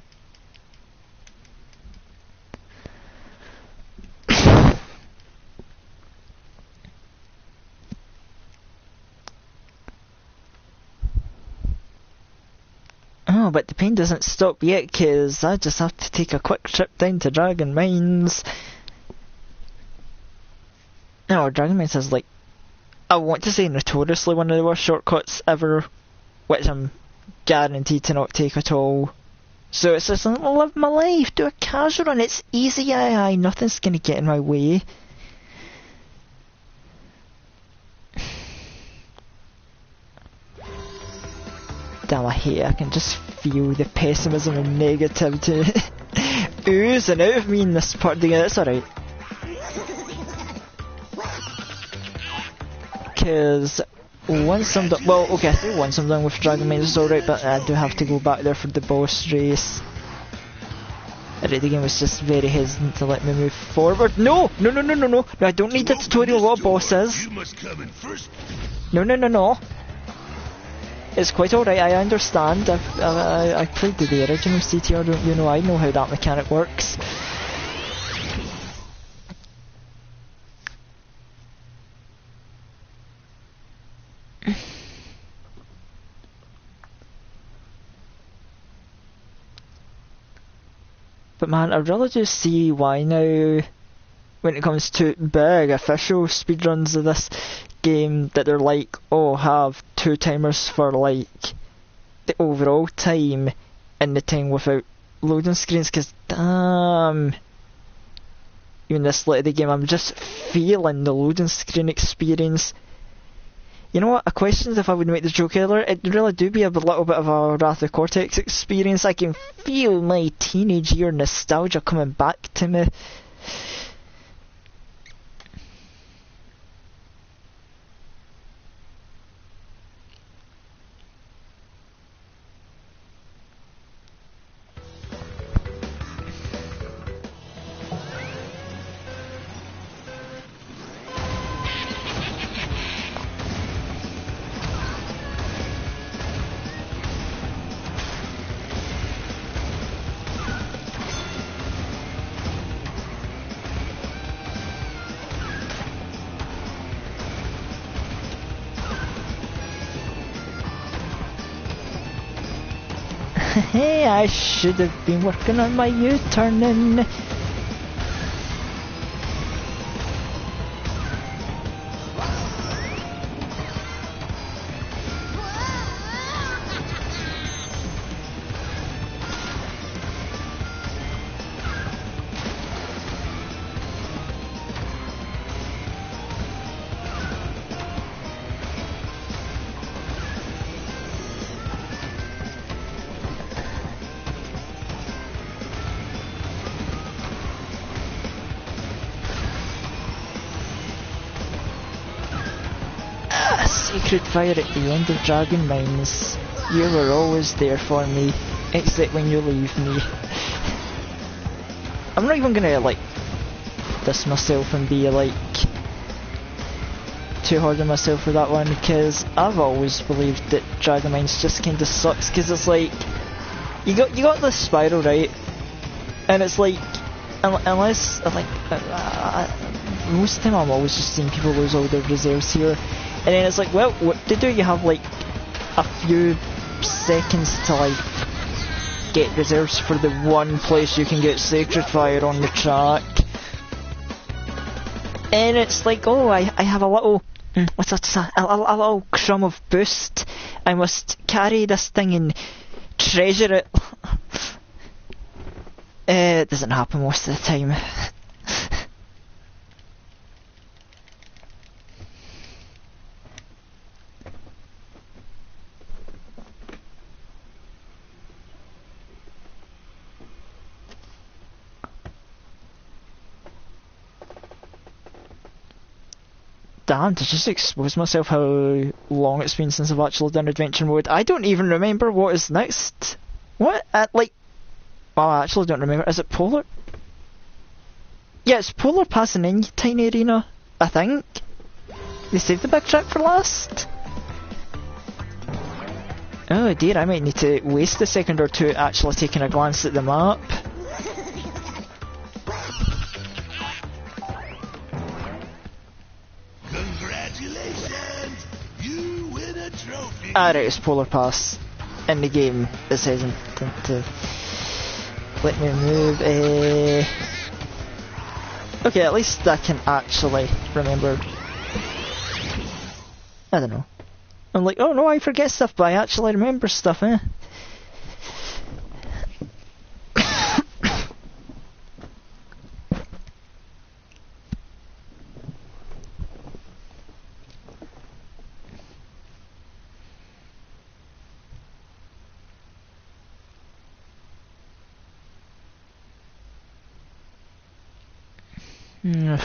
Oh, but the pain doesn't stop yet, cause I just have to take a quick trip down to Dragon Mines. No, Dragon Mines is like, I want to say notoriously one of the worst shortcuts ever, which I'm guaranteed to not take at all. So it's just like, live my life, do a casual run, it's easy, aye, nothing's gonna get in my way. Damn, I hate it. I can just feel the pessimism and negativity oozing out of me in this part of the game. It's alright. Because once I'm done, well, okay, I say once I'm done with Dragon Mines it's alright, but I do have to go back there for the boss race. Alright, the game was just very hesitant to let me move forward. No, I don't need a tutorial what a boss is. You must come in first. No. It's quite alright, I understand. I played the original CTR, don't you know? I know how that mechanic works. But man, I really do see why now, when it comes to big official speedruns of this game, that they're like, oh, have 2 timers for like the overall time and the time without loading screens, because damn, even this late of the game I'm just feeling the loading screen experience. You know what, I questioned if I would make the joke earlier, it really do be a little bit of a Wrath of Cortex experience. I can feel my teenage year nostalgia coming back to me. Hey, I should have been working on my U-turning. Sacred fire at the end of Dragon Mines. You were always there for me, except when you leave me. I'm not even gonna like diss myself and be like too hard on myself for that one, because I've always believed that Dragon Mines just kinda sucks, because it's like you got this spiral, right, and it's like unless like most of the time I'm always just seeing people lose all their reserves here. And then it's like, well, what to do? You have like a few seconds to like get reserves for the one place you can get Sacred Fire on the track. And it's like, oh, I have a little, what's that, a little crumb of boost. I must carry this thing and treasure it. It doesn't happen most of the time. Damn, to just expose myself how long it's been since I've actually done adventure mode. I don't even remember what is next. What? Oh, I actually don't remember. Is it Polar? Yeah, it's Polar passing in Tiny Arena, I think. They saved the big track for last. Oh dear, I might need to waste a second or two actually taking a glance at the map. Congratulations! You win a trophy! Ah, right, it's Polar Pass. In the game, it says to... Let me move, Okay, at least I can actually remember. I don't know. I'm like, oh no, I forget stuff, but I actually remember stuff, eh?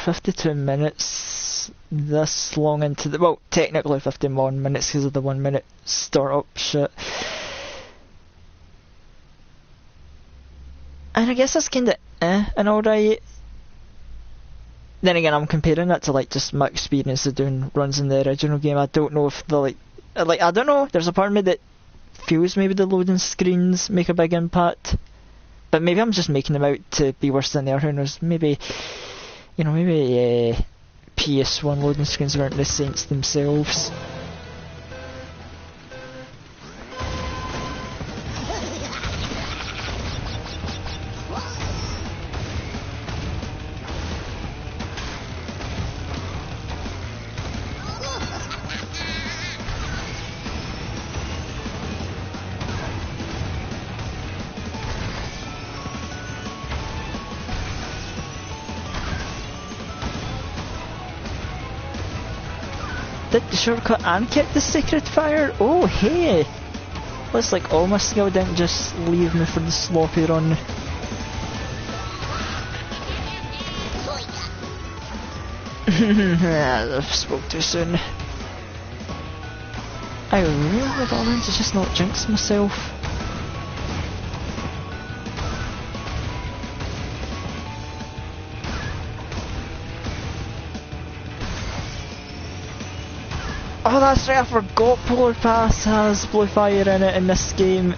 52 minutes this long into the... Well, technically 51 minutes because of the 1 minute startup shit. And I guess that's kinda and alright. Then again, I'm comparing that to like just my experience of doing runs in the original game. I don't know if the like I don't know, there's a part of me that feels maybe the loading screens make a big impact. But maybe I'm just making them out to be worse than they are, who knows, maybe... You know, maybe PS1 loading screens aren't the saints themselves. Did the shortcut and kept the secret fire? Oh hey! Looks like all my skill didn't just leave me for the sloppy run. I spoke too soon. I really got around to just not jinx myself. Oh, that's right, I forgot Polar Pass has Blue Fire in it in this game.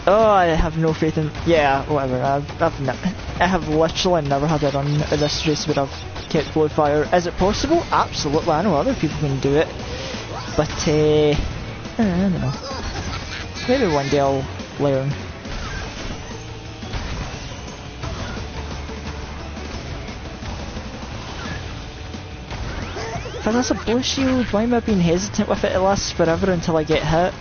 Oh, I have no faith in... Yeah, whatever, I have literally never had a run in this race where I've kept Blue Fire. Is it possible? Absolutely, I know other people can do it. But, I don't know. Maybe one day I'll learn. But that's a blue shield, why am I being hesitant with it? It lasts forever until I get hit.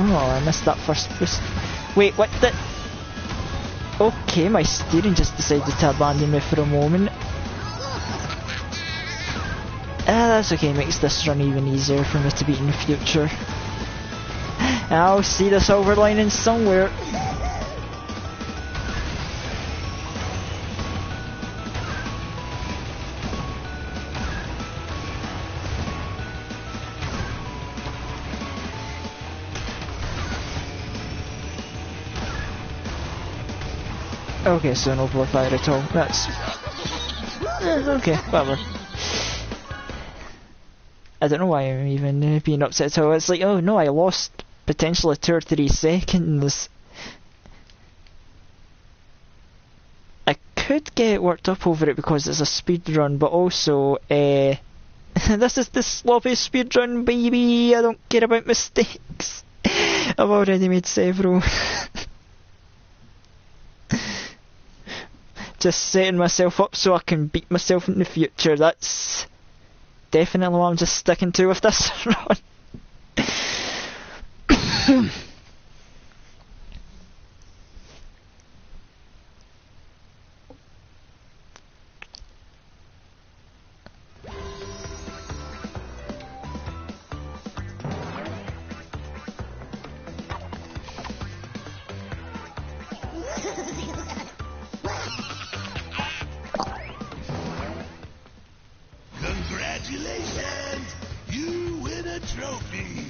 Oh, I missed that first boost. Wait, what the... Okay, my steering just decided to abandon me for a moment. That's okay, makes this run even easier for me to beat in the future. I'll see the silver lining somewhere. Okay, so no blue fire at all. That's... okay, whatever. I don't know why I'm even being upset at all. It's like, oh no, I lost potentially 2 or 3 seconds. I could get worked up over it because it's a speed run, but also, this is the sloppy speed run, baby. I don't care about mistakes. I've already made several. Just setting myself up so I can beat myself in the future. That's definitely what I'm just sticking to with this run. Congratulations! You win a trophy!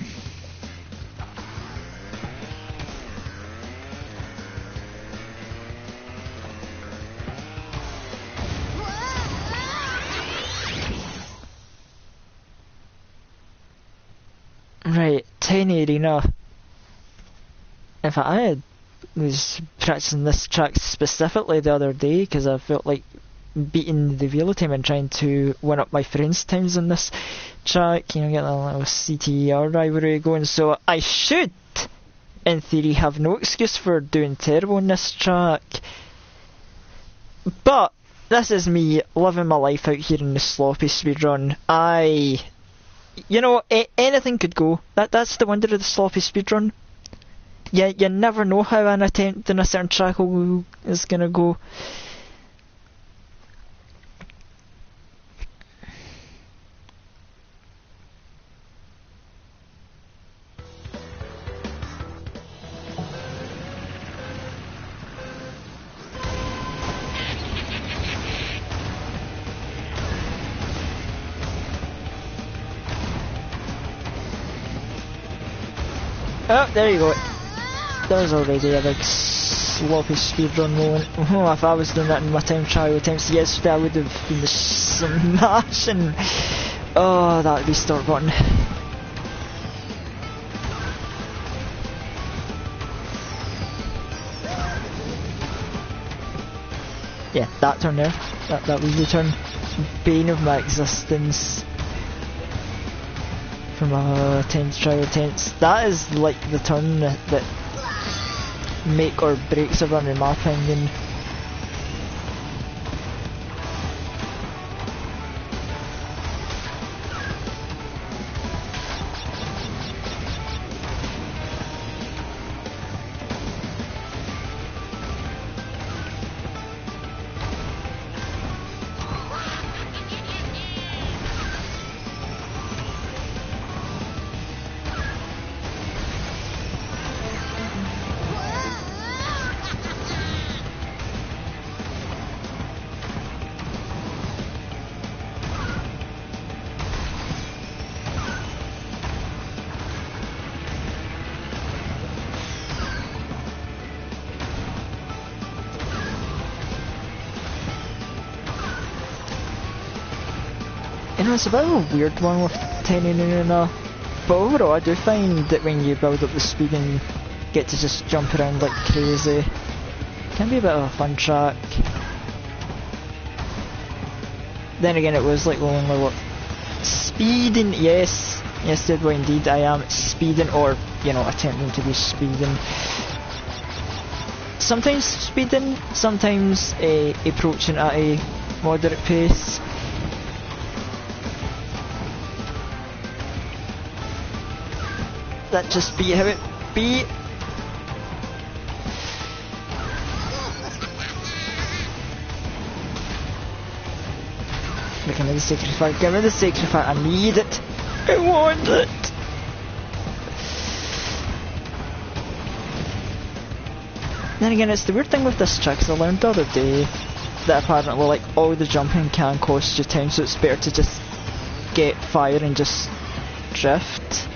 Right, Tiny Arena. In fact, I was practicing this track specifically the other day because I felt like beating the velo time and trying to win up my friends' times in this track, you know, get that little CTR rivalry going. So I should, in theory, have no excuse for doing terrible in this track. But this is me living my life out here in the sloppy speedrun. You know, anything could go. That's the wonder of the sloppy speedrun. You never know how an attempt in a certain track is gonna go. Oh, there you go. There's already a big sloppy speedrun moment. Oh, if I was doing that in my time trial attempts yesterday, I would have been smashing. Oh, that restart button. Yeah, that turn there. That was the turn. Bane of my existence. From a time trial attempts. That is like the turn that make or breaks a run in my opinion. You know, it's a bit of a weird one with 10 and but overall I do find that when you build up the speed and get to just jump around like crazy, it can be a bit of a fun track. Then again, it was like only what, speeding, yes, did well indeed, I am speeding, or, you know, attempting to be speeding. Sometimes speeding, sometimes approaching at a moderate pace. That just be how it be. Give me the sacrifice, give me the sacrifice, I need it, I want it. Then again, it's the weird thing with this track, because I learned the other day that apparently like all the jumping can cost you time, so it's better to just get fire and just drift.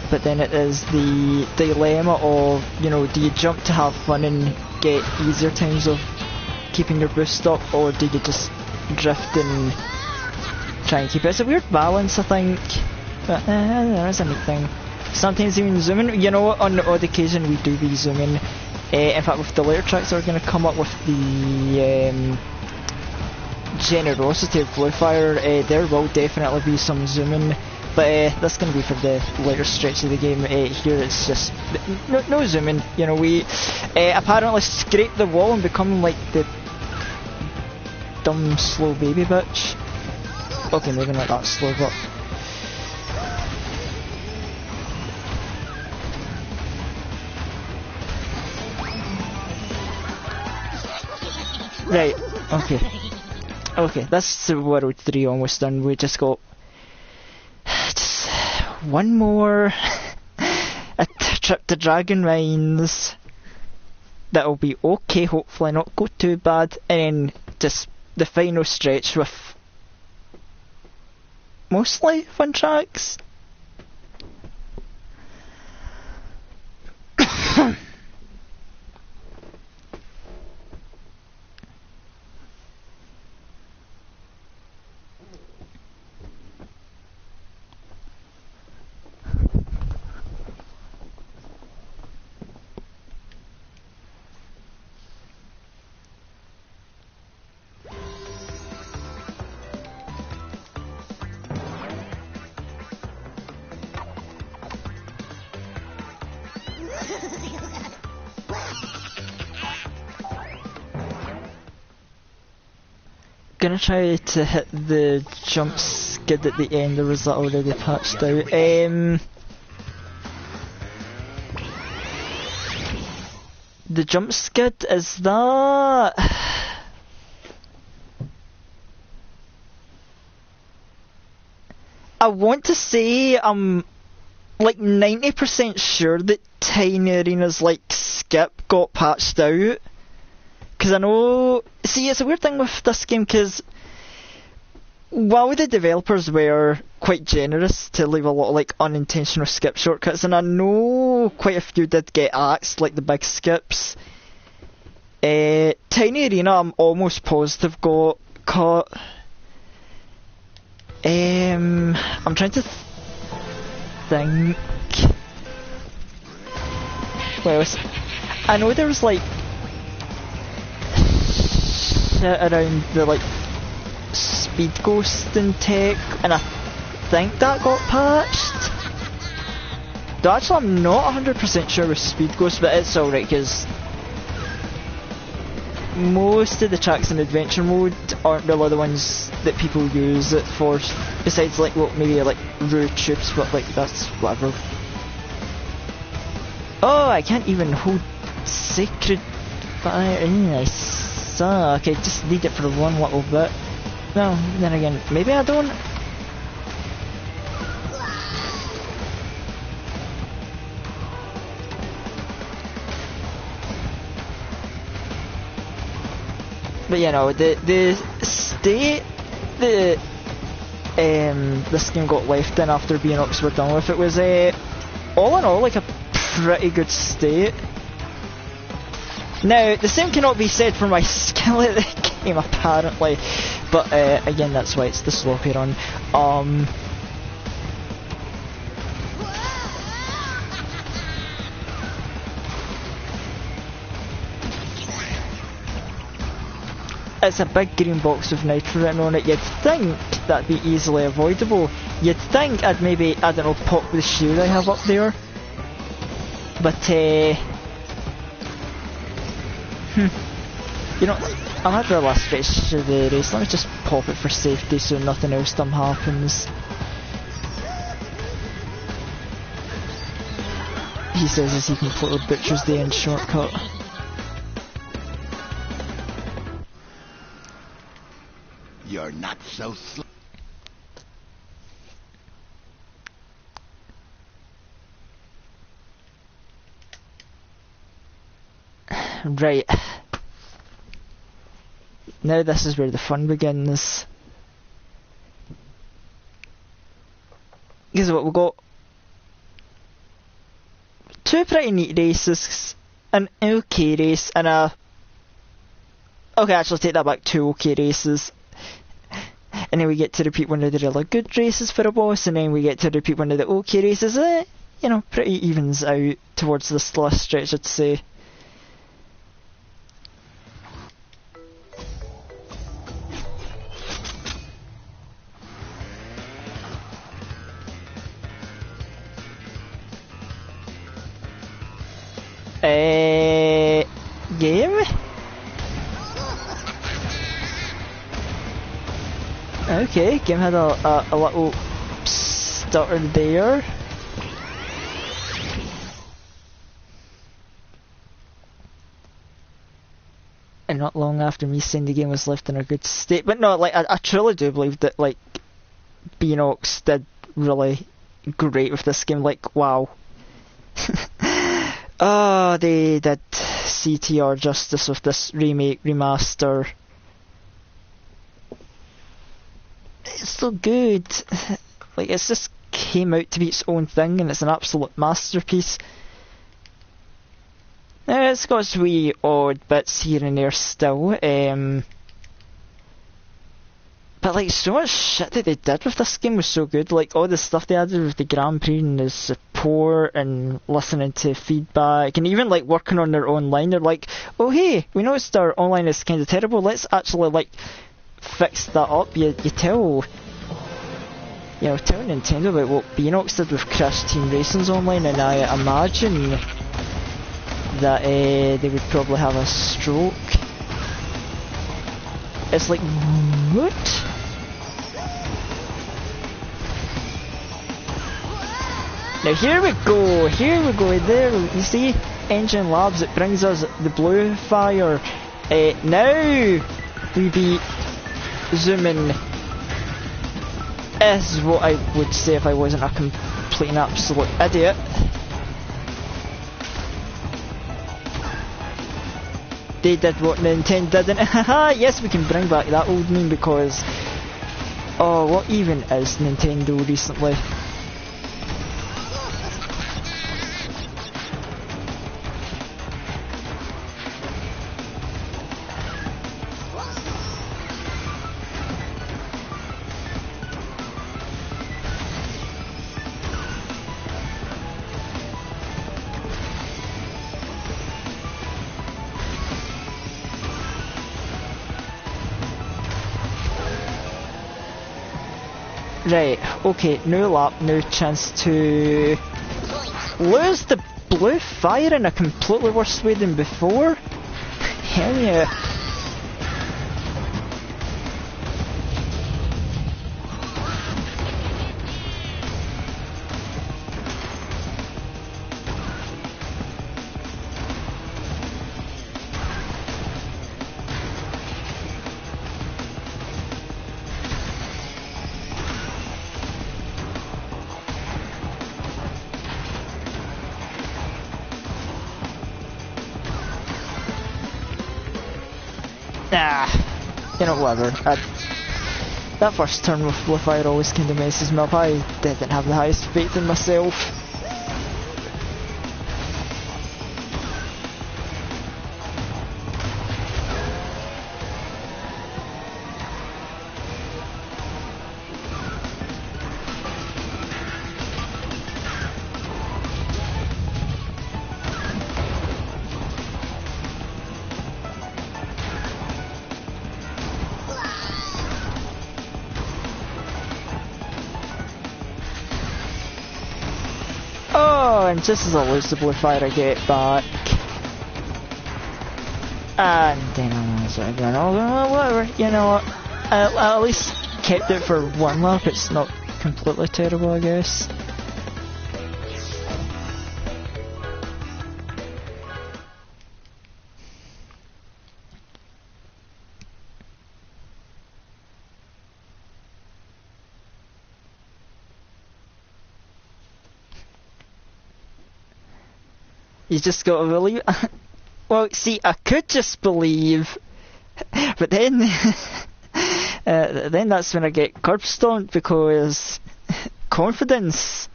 But then it is the dilemma of, you know, do you jump to have fun and get easier times of keeping your boost up, or do you just drift and try and keep it? It's a weird balance, I think, but there is anything. Sometimes even zooming, you know, on the odd occasion we do be zooming. In fact, with the later tracks that are going to come up with the generosity of Bluefire, there will definitely be some zooming. But that's going to be for the later stretch of the game. Here it's just no zooming. You know, we apparently scrape the wall and become like the dumb slow baby bitch. Okay, maybe not that slow, but... Right, okay. Okay, that's the World 3 almost done. We just got... just one more... a trip to Dragon Mines. That'll be okay, hopefully not go too bad. And then just the final stretch with... mostly fun tracks. Gonna try to hit the jump skid at the end, or was that already patched out? The jump skid, is that... I want to say I'm like 90% sure that Tiny Arena's like skip got patched out. Because I know... See, it's a weird thing with this game, because while the developers were quite generous to leave a lot of like unintentional skip shortcuts, and I know quite a few did get axed, like the big skips, Tiny Arena I'm almost positive got caught. I'm trying to think... Well, I know there was like around the like speed ghosting tech, and I think that got patched. Though actually I'm not 100% sure with speed ghost, but it's alright because most of the tracks in adventure mode aren't really the ones that people use it for, besides like what maybe like road trips, but like that's whatever. Oh, I can't even hold sacred fire. I suck. Okay, just need it for one little bit. No, then again, maybe I don't. But you know, the state that this game got left in after Beanox were done with, it was all in all like a pretty good state. Now, the same cannot be said for my skill at the game apparently, but again, that's why it's the sloppy run. It's a big green box with Nitro written on it. You'd think that'd be easily avoidable. You'd think I'd maybe, I don't know, pop the shield I have up there. But, you know, I'm at the last stretch of the race. Let me just pop it for safety so nothing else dumb happens. He says as he completely butchers the end shortcut. You're not so slow. Right. Now this is where the fun begins. Guess what, we've got two pretty neat races, an okay race, and a... Okay, actually take that back, two okay races. And then we get to repeat one of the really good races for a boss, and then we get to repeat one of the okay races. You know, pretty evens out towards this last stretch, I'd say. Game? Okay, game had a little stutter there. And not long after me saying the game was left in a good state. But no, like, I truly do believe that, like, Beanox did really great with this game. Like, wow. Oh, they did CTR justice with this remake, remaster. It's so good. Like, it's just came out to be its own thing, and it's an absolute masterpiece. It's got its wee odd bits here and there still, but like, so much shit that they did with this game was so good. Like, all the stuff they added with the Grand Prix and the support and listening to feedback, and even like working on their online. They're like, oh hey, we noticed our online is kind of terrible, let's actually like fix that up. You tell Nintendo about what Beanox did with Crash Team Racing's online, and I imagine that they would probably have a stroke. It's like, what? Now here we go, there, you see, Engine Labs, it brings us the blue fire. Now we be zooming, is what I would say if I wasn't a complete and absolute idiot. They did what Nintendo didn't. Haha, yes, we can bring back that old meme because, oh, what even is Nintendo recently? Right, okay, new lap, new chance to lose the blue fire in a completely worse way than before? Hell yeah. You know, whatever. That first turn with blue fire always kind of messes me up. I didn't have the highest faith in myself. And just as I lose the blue fire, I get back. And then I'm sort of going, oh, whatever, you know what. I at least kept it for one lap, it's not completely terrible, I guess. You just gotta believe. Well, see, I could just believe, but then, then that's when I get curb stomped because confidence,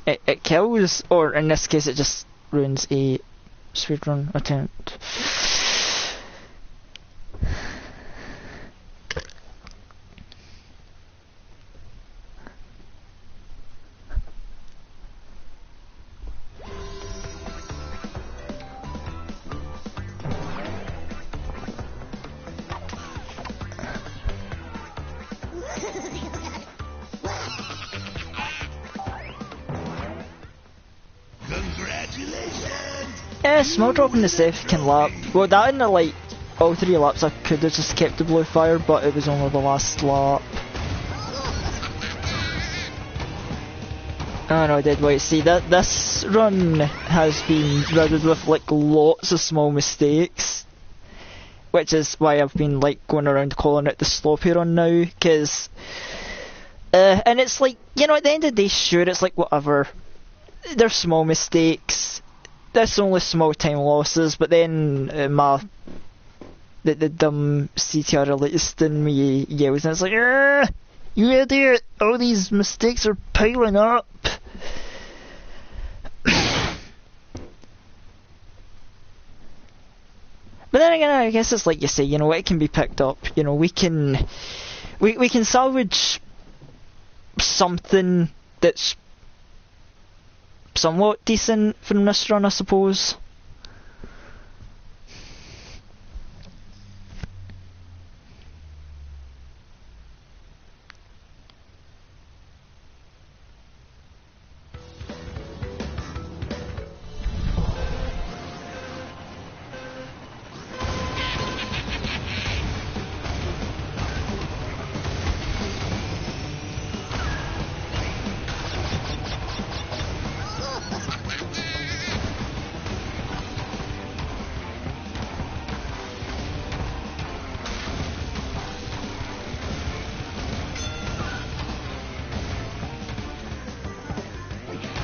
it kills, or in this case, it just ruins a speedrun attempt. Small drop in the second lap. Well, that in the, like, all three laps I could have just kept the blue fire, but it was only the last lap. Oh no, dead white. See, that this run has been riddled with like lots of small mistakes, which is why I've been like going around calling it the sloppy run now. Cause, and it's like, you know, at the end of the day, sure, it's like whatever. They're small mistakes. There's only small time losses, but then the dumb CTR elitist in me yells and it's like, you idiot! All these mistakes are piling up. But then again, I guess it's like you say, you know, it can be picked up. You know, we can salvage something that's somewhat decent from this run, I suppose.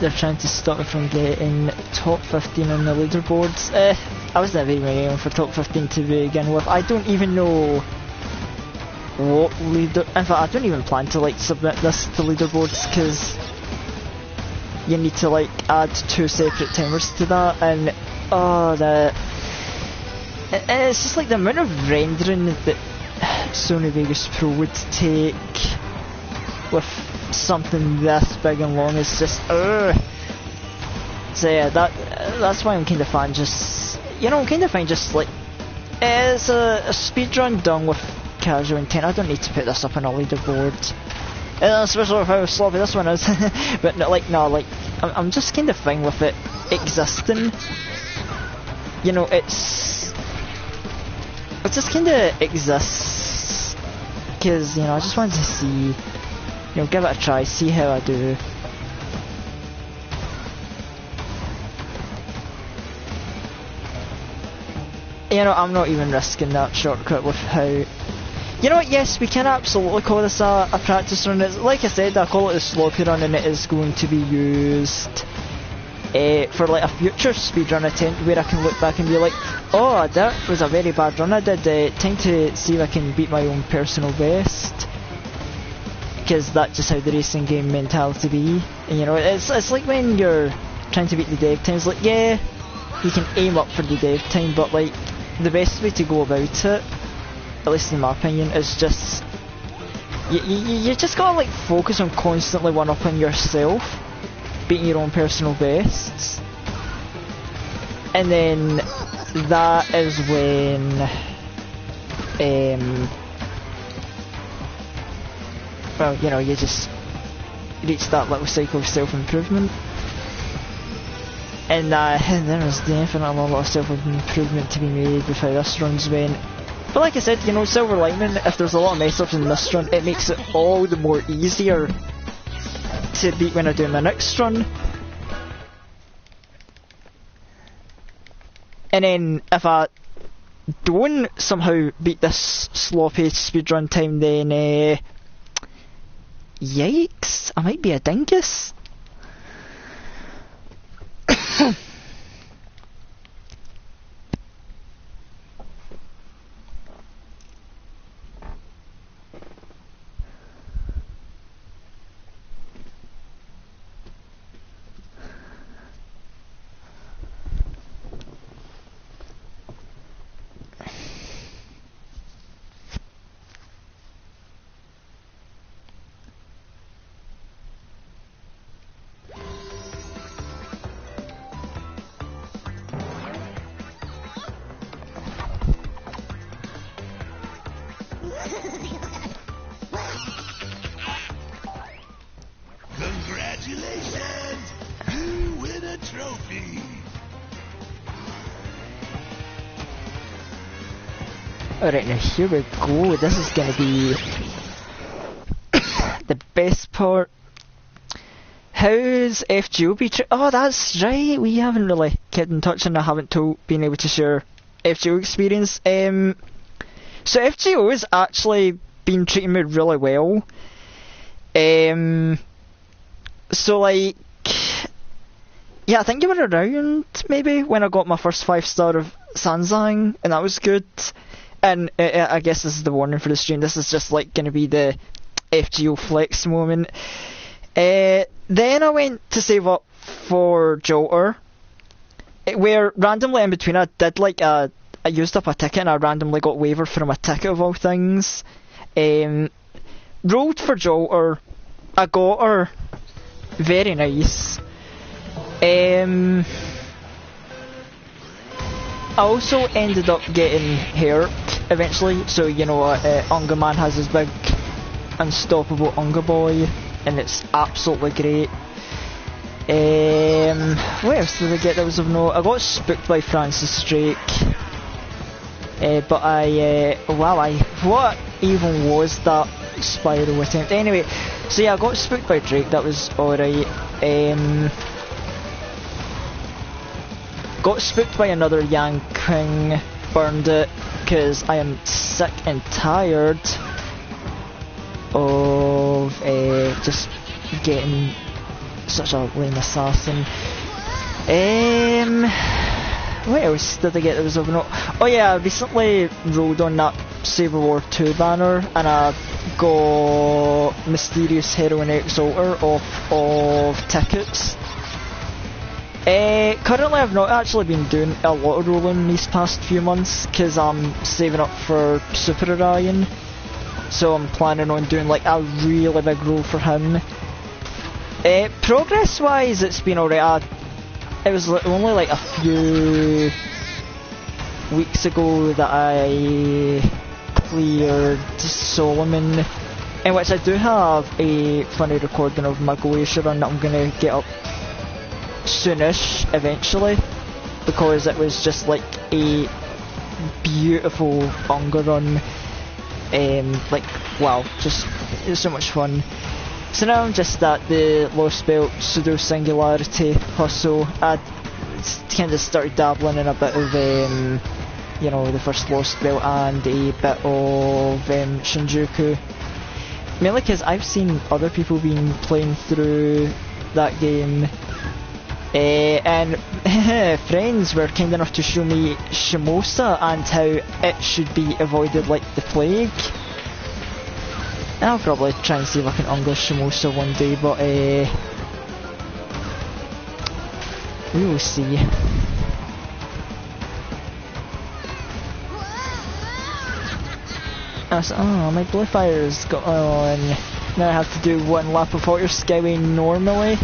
They're trying to stop me from getting top 15 on the leaderboards. I was never even aiming for top 15 to begin with. I don't even know what leader... In fact, I don't even plan to like submit this to leaderboards because you need to like add 2 separate timers to that, and and it's just like the amount of rendering that Sony Vegas Pro would take with something this big and long is just so yeah, that's why I'm kind of fine. Just, you know, I'm kind of fine just like it's a speedrun done with casual intent. I don't need to put this up on a leaderboard, especially with how sloppy this one is. But no, I'm just kind of fine with it existing. You know, it just kind of exists because, you know, I just wanted to see, you know, give it a try, see how I do. You know, I'm not even risking that shortcut with how... You know what, yes, we can absolutely call this a practice run. It's, like I said, I call it a sloppy run, and it is going to be used for like a future speedrun attempt where I can look back and be like, oh, that was a very bad run I did, time to see if I can beat my own personal best. Because that's just how the racing game mentality be. And you know, it's like when you're trying to beat the dev time, it's like, yeah, you can aim up for the dev time, but like, the best way to go about it, at least in my opinion, is just you just gotta like focus on constantly one-upping yourself, beating your own personal bests, and then that is when well, you know, you just reach that little cycle of self-improvement. And there was definitely a lot of self-improvement to be made with how this run's went. But like I said, you know, silver lining, if there's a lot of mess-ups in this run, it makes it all the more easier to beat when I do my next run. And then, if I don't somehow beat this sloppy speedrun time, then yikes, I might be a dingus. Congratulations! You win a trophy! Alright, now here we go. This is gonna be the best part. how's FGO be Oh, that's right, we haven't really kept in touch and I haven't been able to share FGO experience. So FGO has actually been treating me really well. So like, yeah, I think you were around maybe when I got my first 5-star of Sanzang, and that was good. And I guess this is the warning for the stream, this is just like going to be the FGO flex moment. Then I went to save up for Jolter, where randomly in between I did like I used up a ticket and I randomly got wavered from a ticket of all things. Rolled for Jolter, I got her, very nice. I also ended up getting Herc eventually, so you know Unga Man has his big unstoppable Unga Boy, and it's absolutely great. What else did I get that was of note? I got spooked by Francis Drake, but what even was that spiral attempt? Anyway, so yeah, I got spooked by Drake, that was alright. Got spooked by another Yanking, burned it, because I am sick and tired of just getting such a lame assassin. What else did I get that was of note? Oh yeah, I recently rolled on that Saber War 2 banner and I got Mysterious Heroine Exalter off of tickets. Currently I've not actually been doing a lot of rolling these past few months because I'm saving up for Super Orion, so I'm planning on doing like a really big roll for him. Progress wise it's been alright. It was only like a few weeks ago that I cleared Solomon, in which I do have a funny recording of my Goetia run that I'm going to get up soonish eventually, because it was just like a beautiful Unga run. Like wow, just it was so much fun. So now I'm just at the Lost Belt pseudo singularity hustle. I kind of started dabbling in a bit of you know, the first Lost Belt and a bit of Shinjuku, mainly because I've seen other people being playing through that game. And friends were kind enough to show me Shimosa and how it should be avoided like the plague. And I'll probably try and see if I can ungle Shimosa one day, but we will see. Oh, my blue fire's got on. Now I have to do one lap of water skyway normally.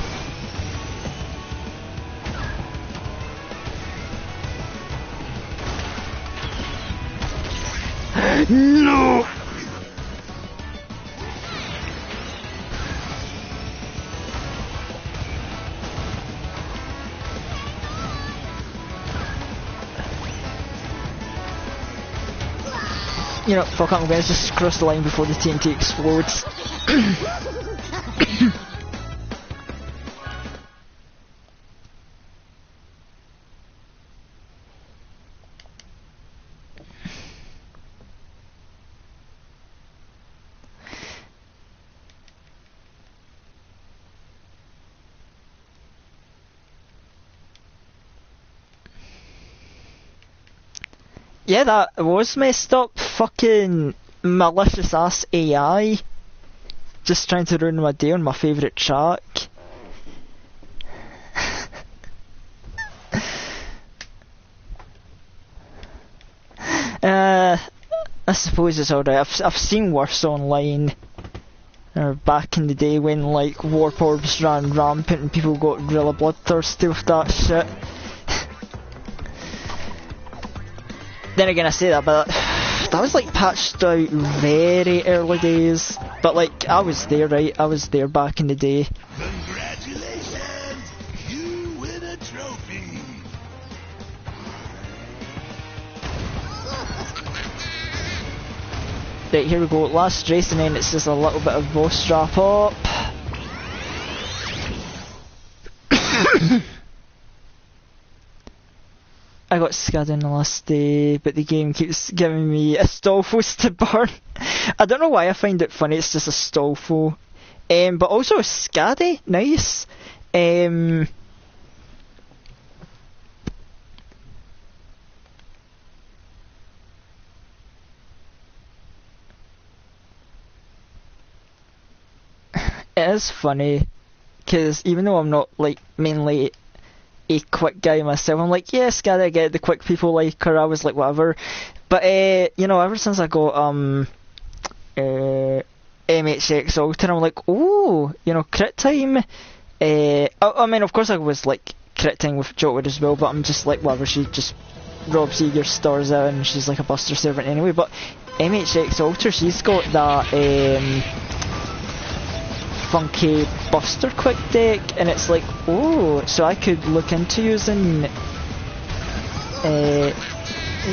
No! You know, fuck it, I'm gonna just cross the line before the TNT explodes. Yeah, that was messed up. Fucking malicious ass AI. Just trying to ruin my day on my favourite track. I suppose it's alright. I've seen worse online. Back in the day when like warp orbs ran rampant and people got really bloodthirsty with that shit. Then again, I say that, but that was like patched out very early days. But like, I was there, right? I was there back in the day. Congratulations! You win a trophy! Right, here we go. Last race, and then it's just a little bit of boss strap up. I got SCAD in the last day, but the game keeps giving me Astolfos to burn. I don't know why I find it funny, it's just Astolfo. But also SCAD, nice. It is funny, because even though I'm not, like, mainly a quick guy myself, I'm like, yeah, SCAD, I get the quick people like her, I was like, whatever. But, you know, ever since I got, MHX Alter, I'm like, oh, you know, crit time. I mean, of course I was, like, crit time with Jotwood as well, but I'm just like, whatever, she just robs you your stars out, and she's like a buster servant anyway. But MHX Alter, she's got that, funky buster quick deck, and it's like, oh, so I could look into using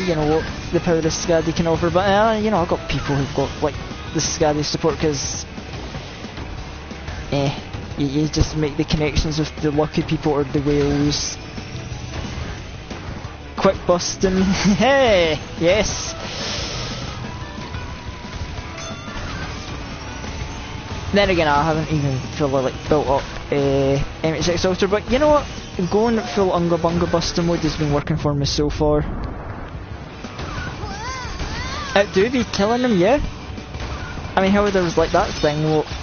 you know, what the power of SCAD can offer. But you know, I've got people who've got like the SCAD support, because you just make the connections with the lucky people or the whales. Quick busting. Hey, yes. Then again, I haven't even fully like built up MHX Alter, but you know what? Going full Unga Bunga Buster mode has been working for me so far. It do be killing him, yeah. I mean, how there was like that thing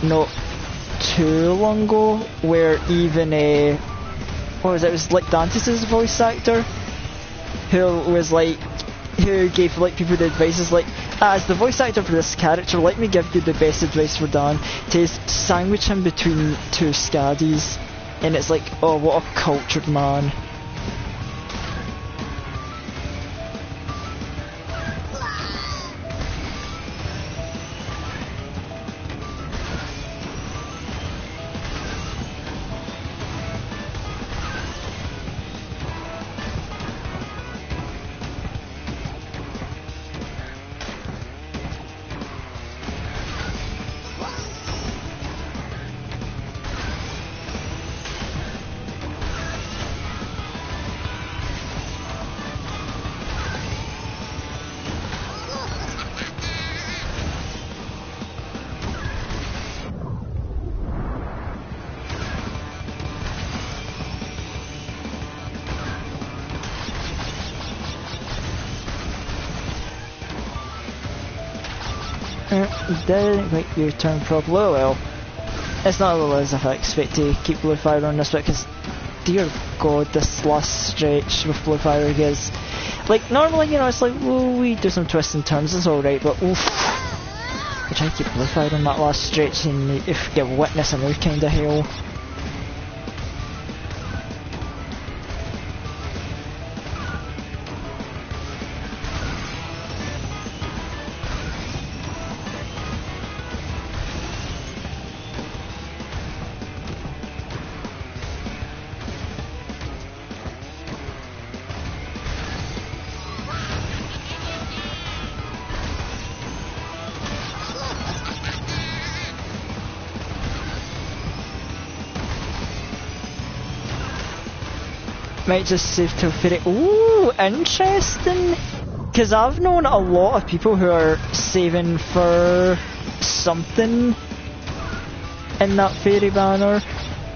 not too long ago where even what was it? It was like Dante's voice actor who gave like people the advice is like, as the voice actor for this character, let me give you the best advice for Dan, to sandwich him between two Scaddies. And it's like, oh, what a cultured man. Didn't wait your turn properly. Oh well. It's not as if I expect to keep blue fire on this bit, because dear god, this last stretch with blue fire is like, normally, you know, it's like, well, we do some twists and turns, it's alright, but oof, I try to keep blue fire on that last stretch and if you witness a new kind of hell. Might just save till Fairy. Ooh, interesting. Because I've known a lot of people who are saving for something in that Fairy banner.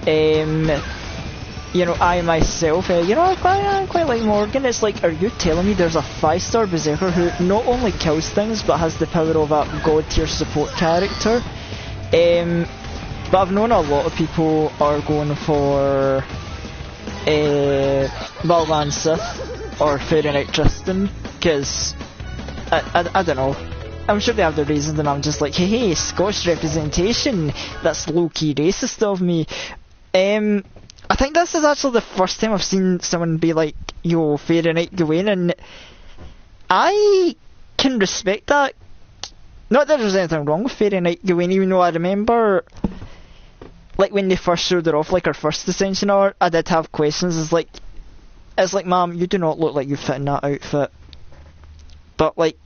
You know, I myself, you know, I quite like Morgan. It's like, are you telling me there's a 5-star Berserker who not only kills things but has the power of a god tier support character? But I've known a lot of people are going for Balvan Sith or Fairy Knight Tristan, because I don't know, I'm sure they have their reasons, and I'm just like, hey, Scottish representation, that's low-key racist of me. I think this is actually the first time I've seen someone be like, yo, Fairy Knight Gawain, and I can respect that. Not that there's anything wrong with Fairy Knight Gawain, even though I remember, like, when they first showed her off, like her first Ascension art, I did have questions. It's like, ma'am, you do not look like you fit in that outfit. But like,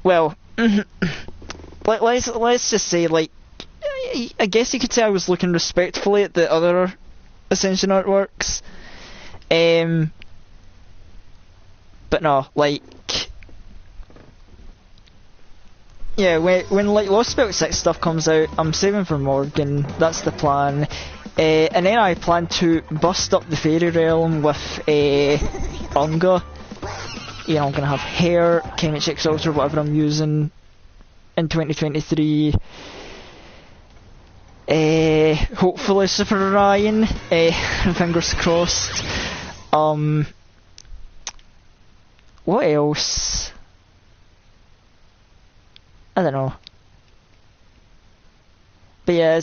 well, let's just say, like, I guess you could say I was looking respectfully at the other Ascension artworks. But no, like, yeah, when like Lost Belt 6 stuff comes out, I'm saving for Morgan, that's the plan. And then I plan to bust up the Fairy Realm with Unga. You know, I'm gonna have Hair, Kenrich Exalter, whatever I'm using in 2023. Hopefully Super Ryan, fingers crossed. What else? I don't know. But yeah,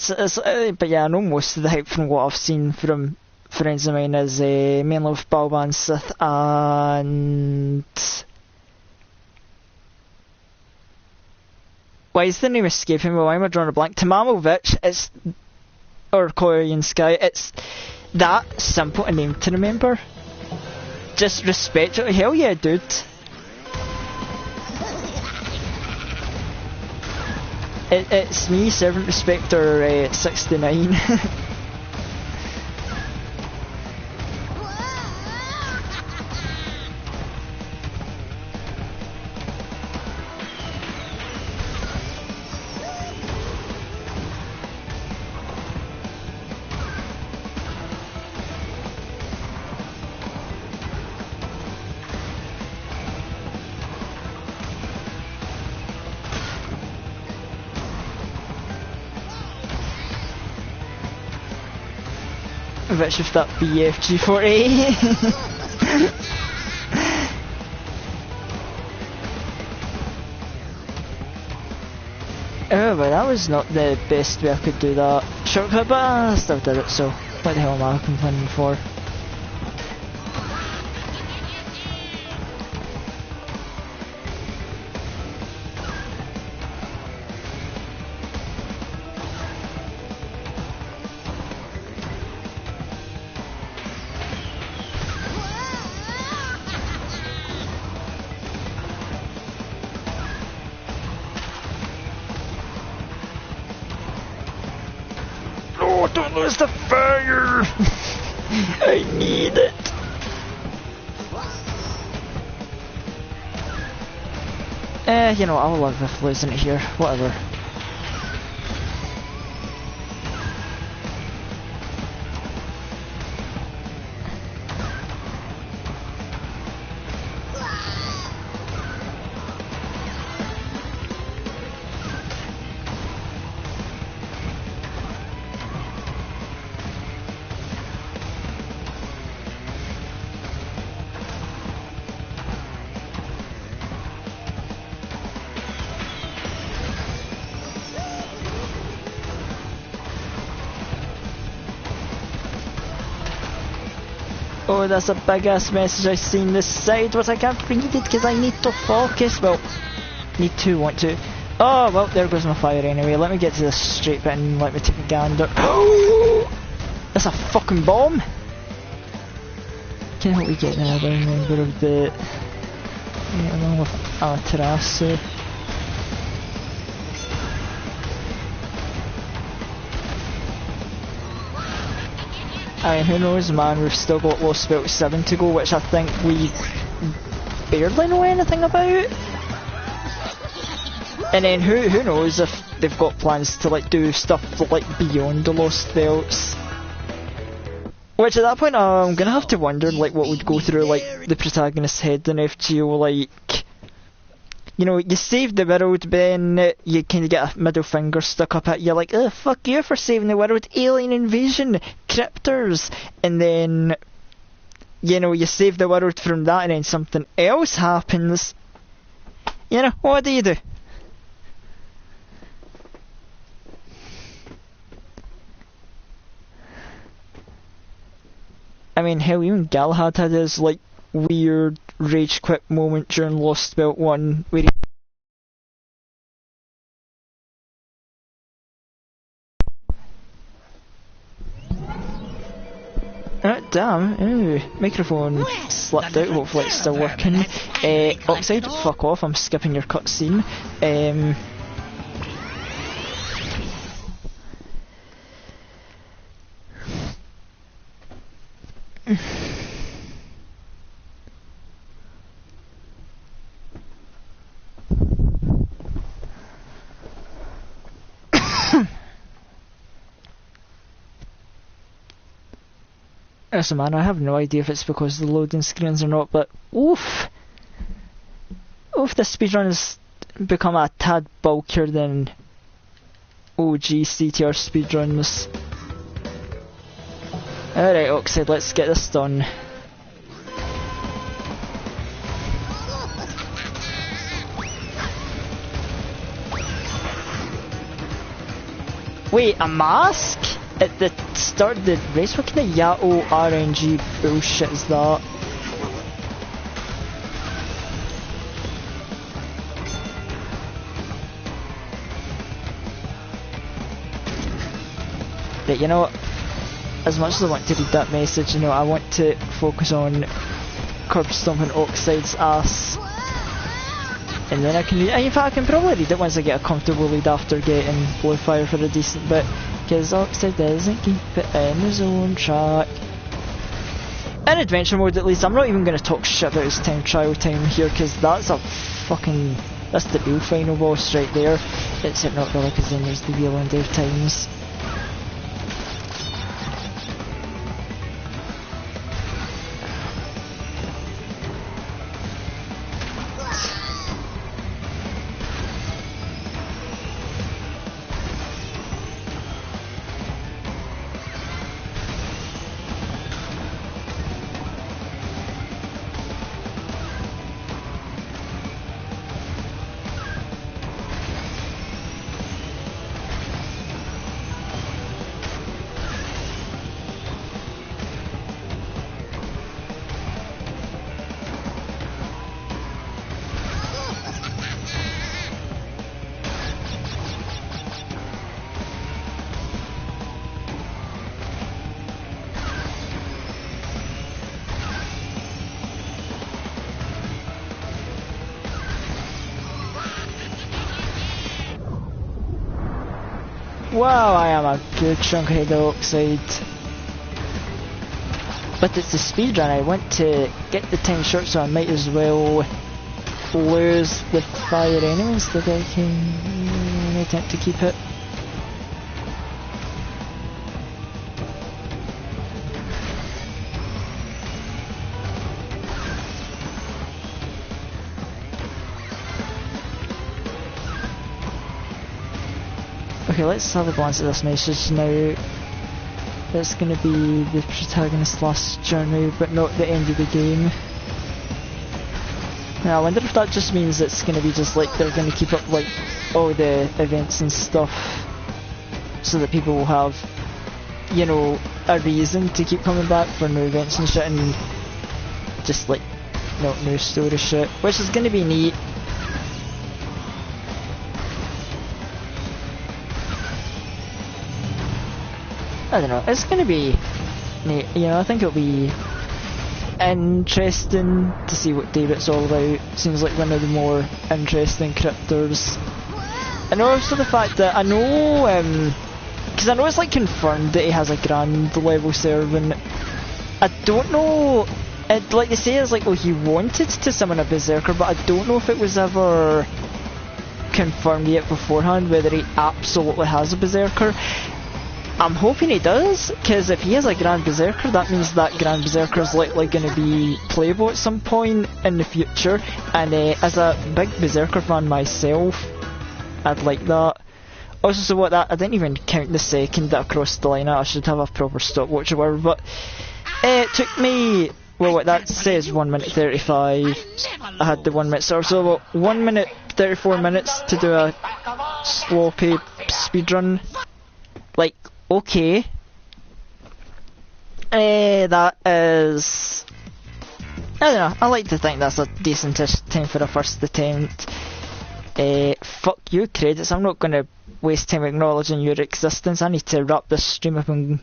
but yeah, I know most of the hype from what I've seen from friends of mine is mainly with Balban Sith and... Why is the name escaping me? Why am I drawing a blank? Tamamovich, it's... or Korean Sky, it's that simple a name to remember. Just respect it. Hell yeah, dude. It's me, Servant Respector 69. Which if that BFG40. Oh, but that was not the best way I could do that shortcut, but I still did it, so what the hell am I complaining for? Don't lose the fire! I need it! You know, I'll live with losing it here, whatever. Oh, that's a big ass message I seen this side, but I can't read it because I need to focus. Well, want to. Oh, well, there goes my fire anyway. Let me get to this straight bit and let me take a gander. Oh! That's a fucking bomb! Can't help me get another member of the... Yeah, along with Amaterasu. I mean, who knows, man, we've still got Lost Belt 7 to go, which I think we barely know anything about. And then who knows if they've got plans to like do stuff like beyond the Lost Belts. Which at that point I'm gonna have to wonder like what would go through like the protagonist's head in FGO, like, you know, you save the world, but then you kind of get a middle finger stuck up at you, like, oh, fuck you for saving the world, alien invasion, cryptors, and then, you know, you save the world from that, and then something else happens. You know, what do you do? I mean, hell, even Galahad had his, like, weird rage quit moment during Lost Belt 1 where he damn, ooh, microphone slipped out, hopefully it's still working. Oxide, fuck off, I'm skipping your cutscene. Listen man, I have no idea if it's because of the loading screens or not, but oof, this speedrun has become a tad bulkier than OG CTR speedruns. Alright Oxide, let's get this done. Wait, a mask? At the start of the race? What kind of Yato RNG bullshit is that? Right, you know what? As much as I want to read that message, you know, I want to focus on curb stomping Oxide's ass. And then I can read it. In fact, I can probably read it once I get a comfortable lead after getting blue fire for a decent bit. Because Oxide doesn't keep it in his own track. In adventure mode at least, I'm not even going to talk shit about his time trial time here, because that's a fucking... that's the real final boss right there. Except not really, because then there's the real end of times. Wow, I am a good chunk ahead of Oxide. But it's a speedrun, I want to get the time short, so I might as well lose the fire anyway instead I can attempt to keep it. Okay, let's have a glance at this message now. It's going to be the protagonist's last journey, but not the end of the game. Now, I wonder if that just means it's going to be just like they're going to keep up like all the events and stuff, so that people will have, you know, a reason to keep coming back for new events and shit, and just like not new story shit, which is going to be neat. I don't know, it's gonna be neat, you know, I think it'll be interesting to see what David's all about. Seems like one of the more interesting characters. And also the fact that I know, because I know it's like confirmed that he has a grand level servant. I don't know, like they say it's like, oh, he wanted to summon a berserker, but I don't know if it was ever confirmed yet beforehand whether he absolutely has a berserker. I'm hoping he does, because if he has a Grand Berserker, that means that Grand Berserker is likely going to be playable at some point in the future, and as a big Berserker fan myself, I'd like that. Also, so what that, I didn't even count the second that I crossed the line. I should have a proper stopwatch or whatever, but it took me, well what that says 1 minute 35, I had the 1 minute, so about 1 minute 34 minutes to do a sloppy speedrun. Like, okay. That is... I don't know, I like to think that's a decentish time for a first attempt. Fuck you credits, I'm not gonna waste time acknowledging your existence. I need to wrap this stream up and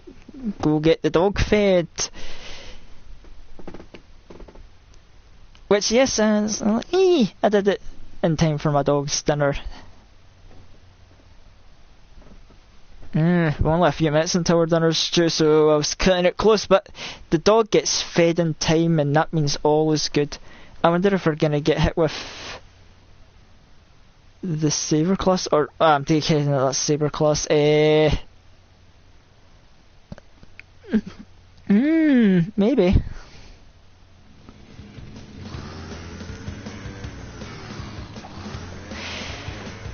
go get the dog fed. Which, yes, I did it in time for my dog's dinner. We're only a few minutes until our dinner's due, so I was cutting it close, but the dog gets fed in time and that means all is good. I wonder if we're gonna get hit with the Saber class, or I'm taking that Saber class. Maybe.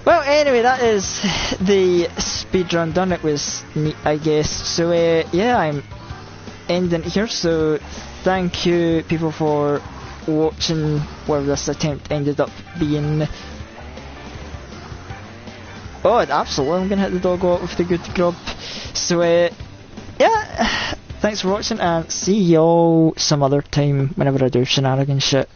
Well, anyway, that is the speedrun done. It was neat, I guess. So, yeah, I'm ending it here. So, thank you, people, for watching whatever this attempt ended up being. Oh, absolutely, I'm going to hit the dog out with the good grub. So, yeah, thanks for watching, and see y'all some other time whenever I do shenanigans shit.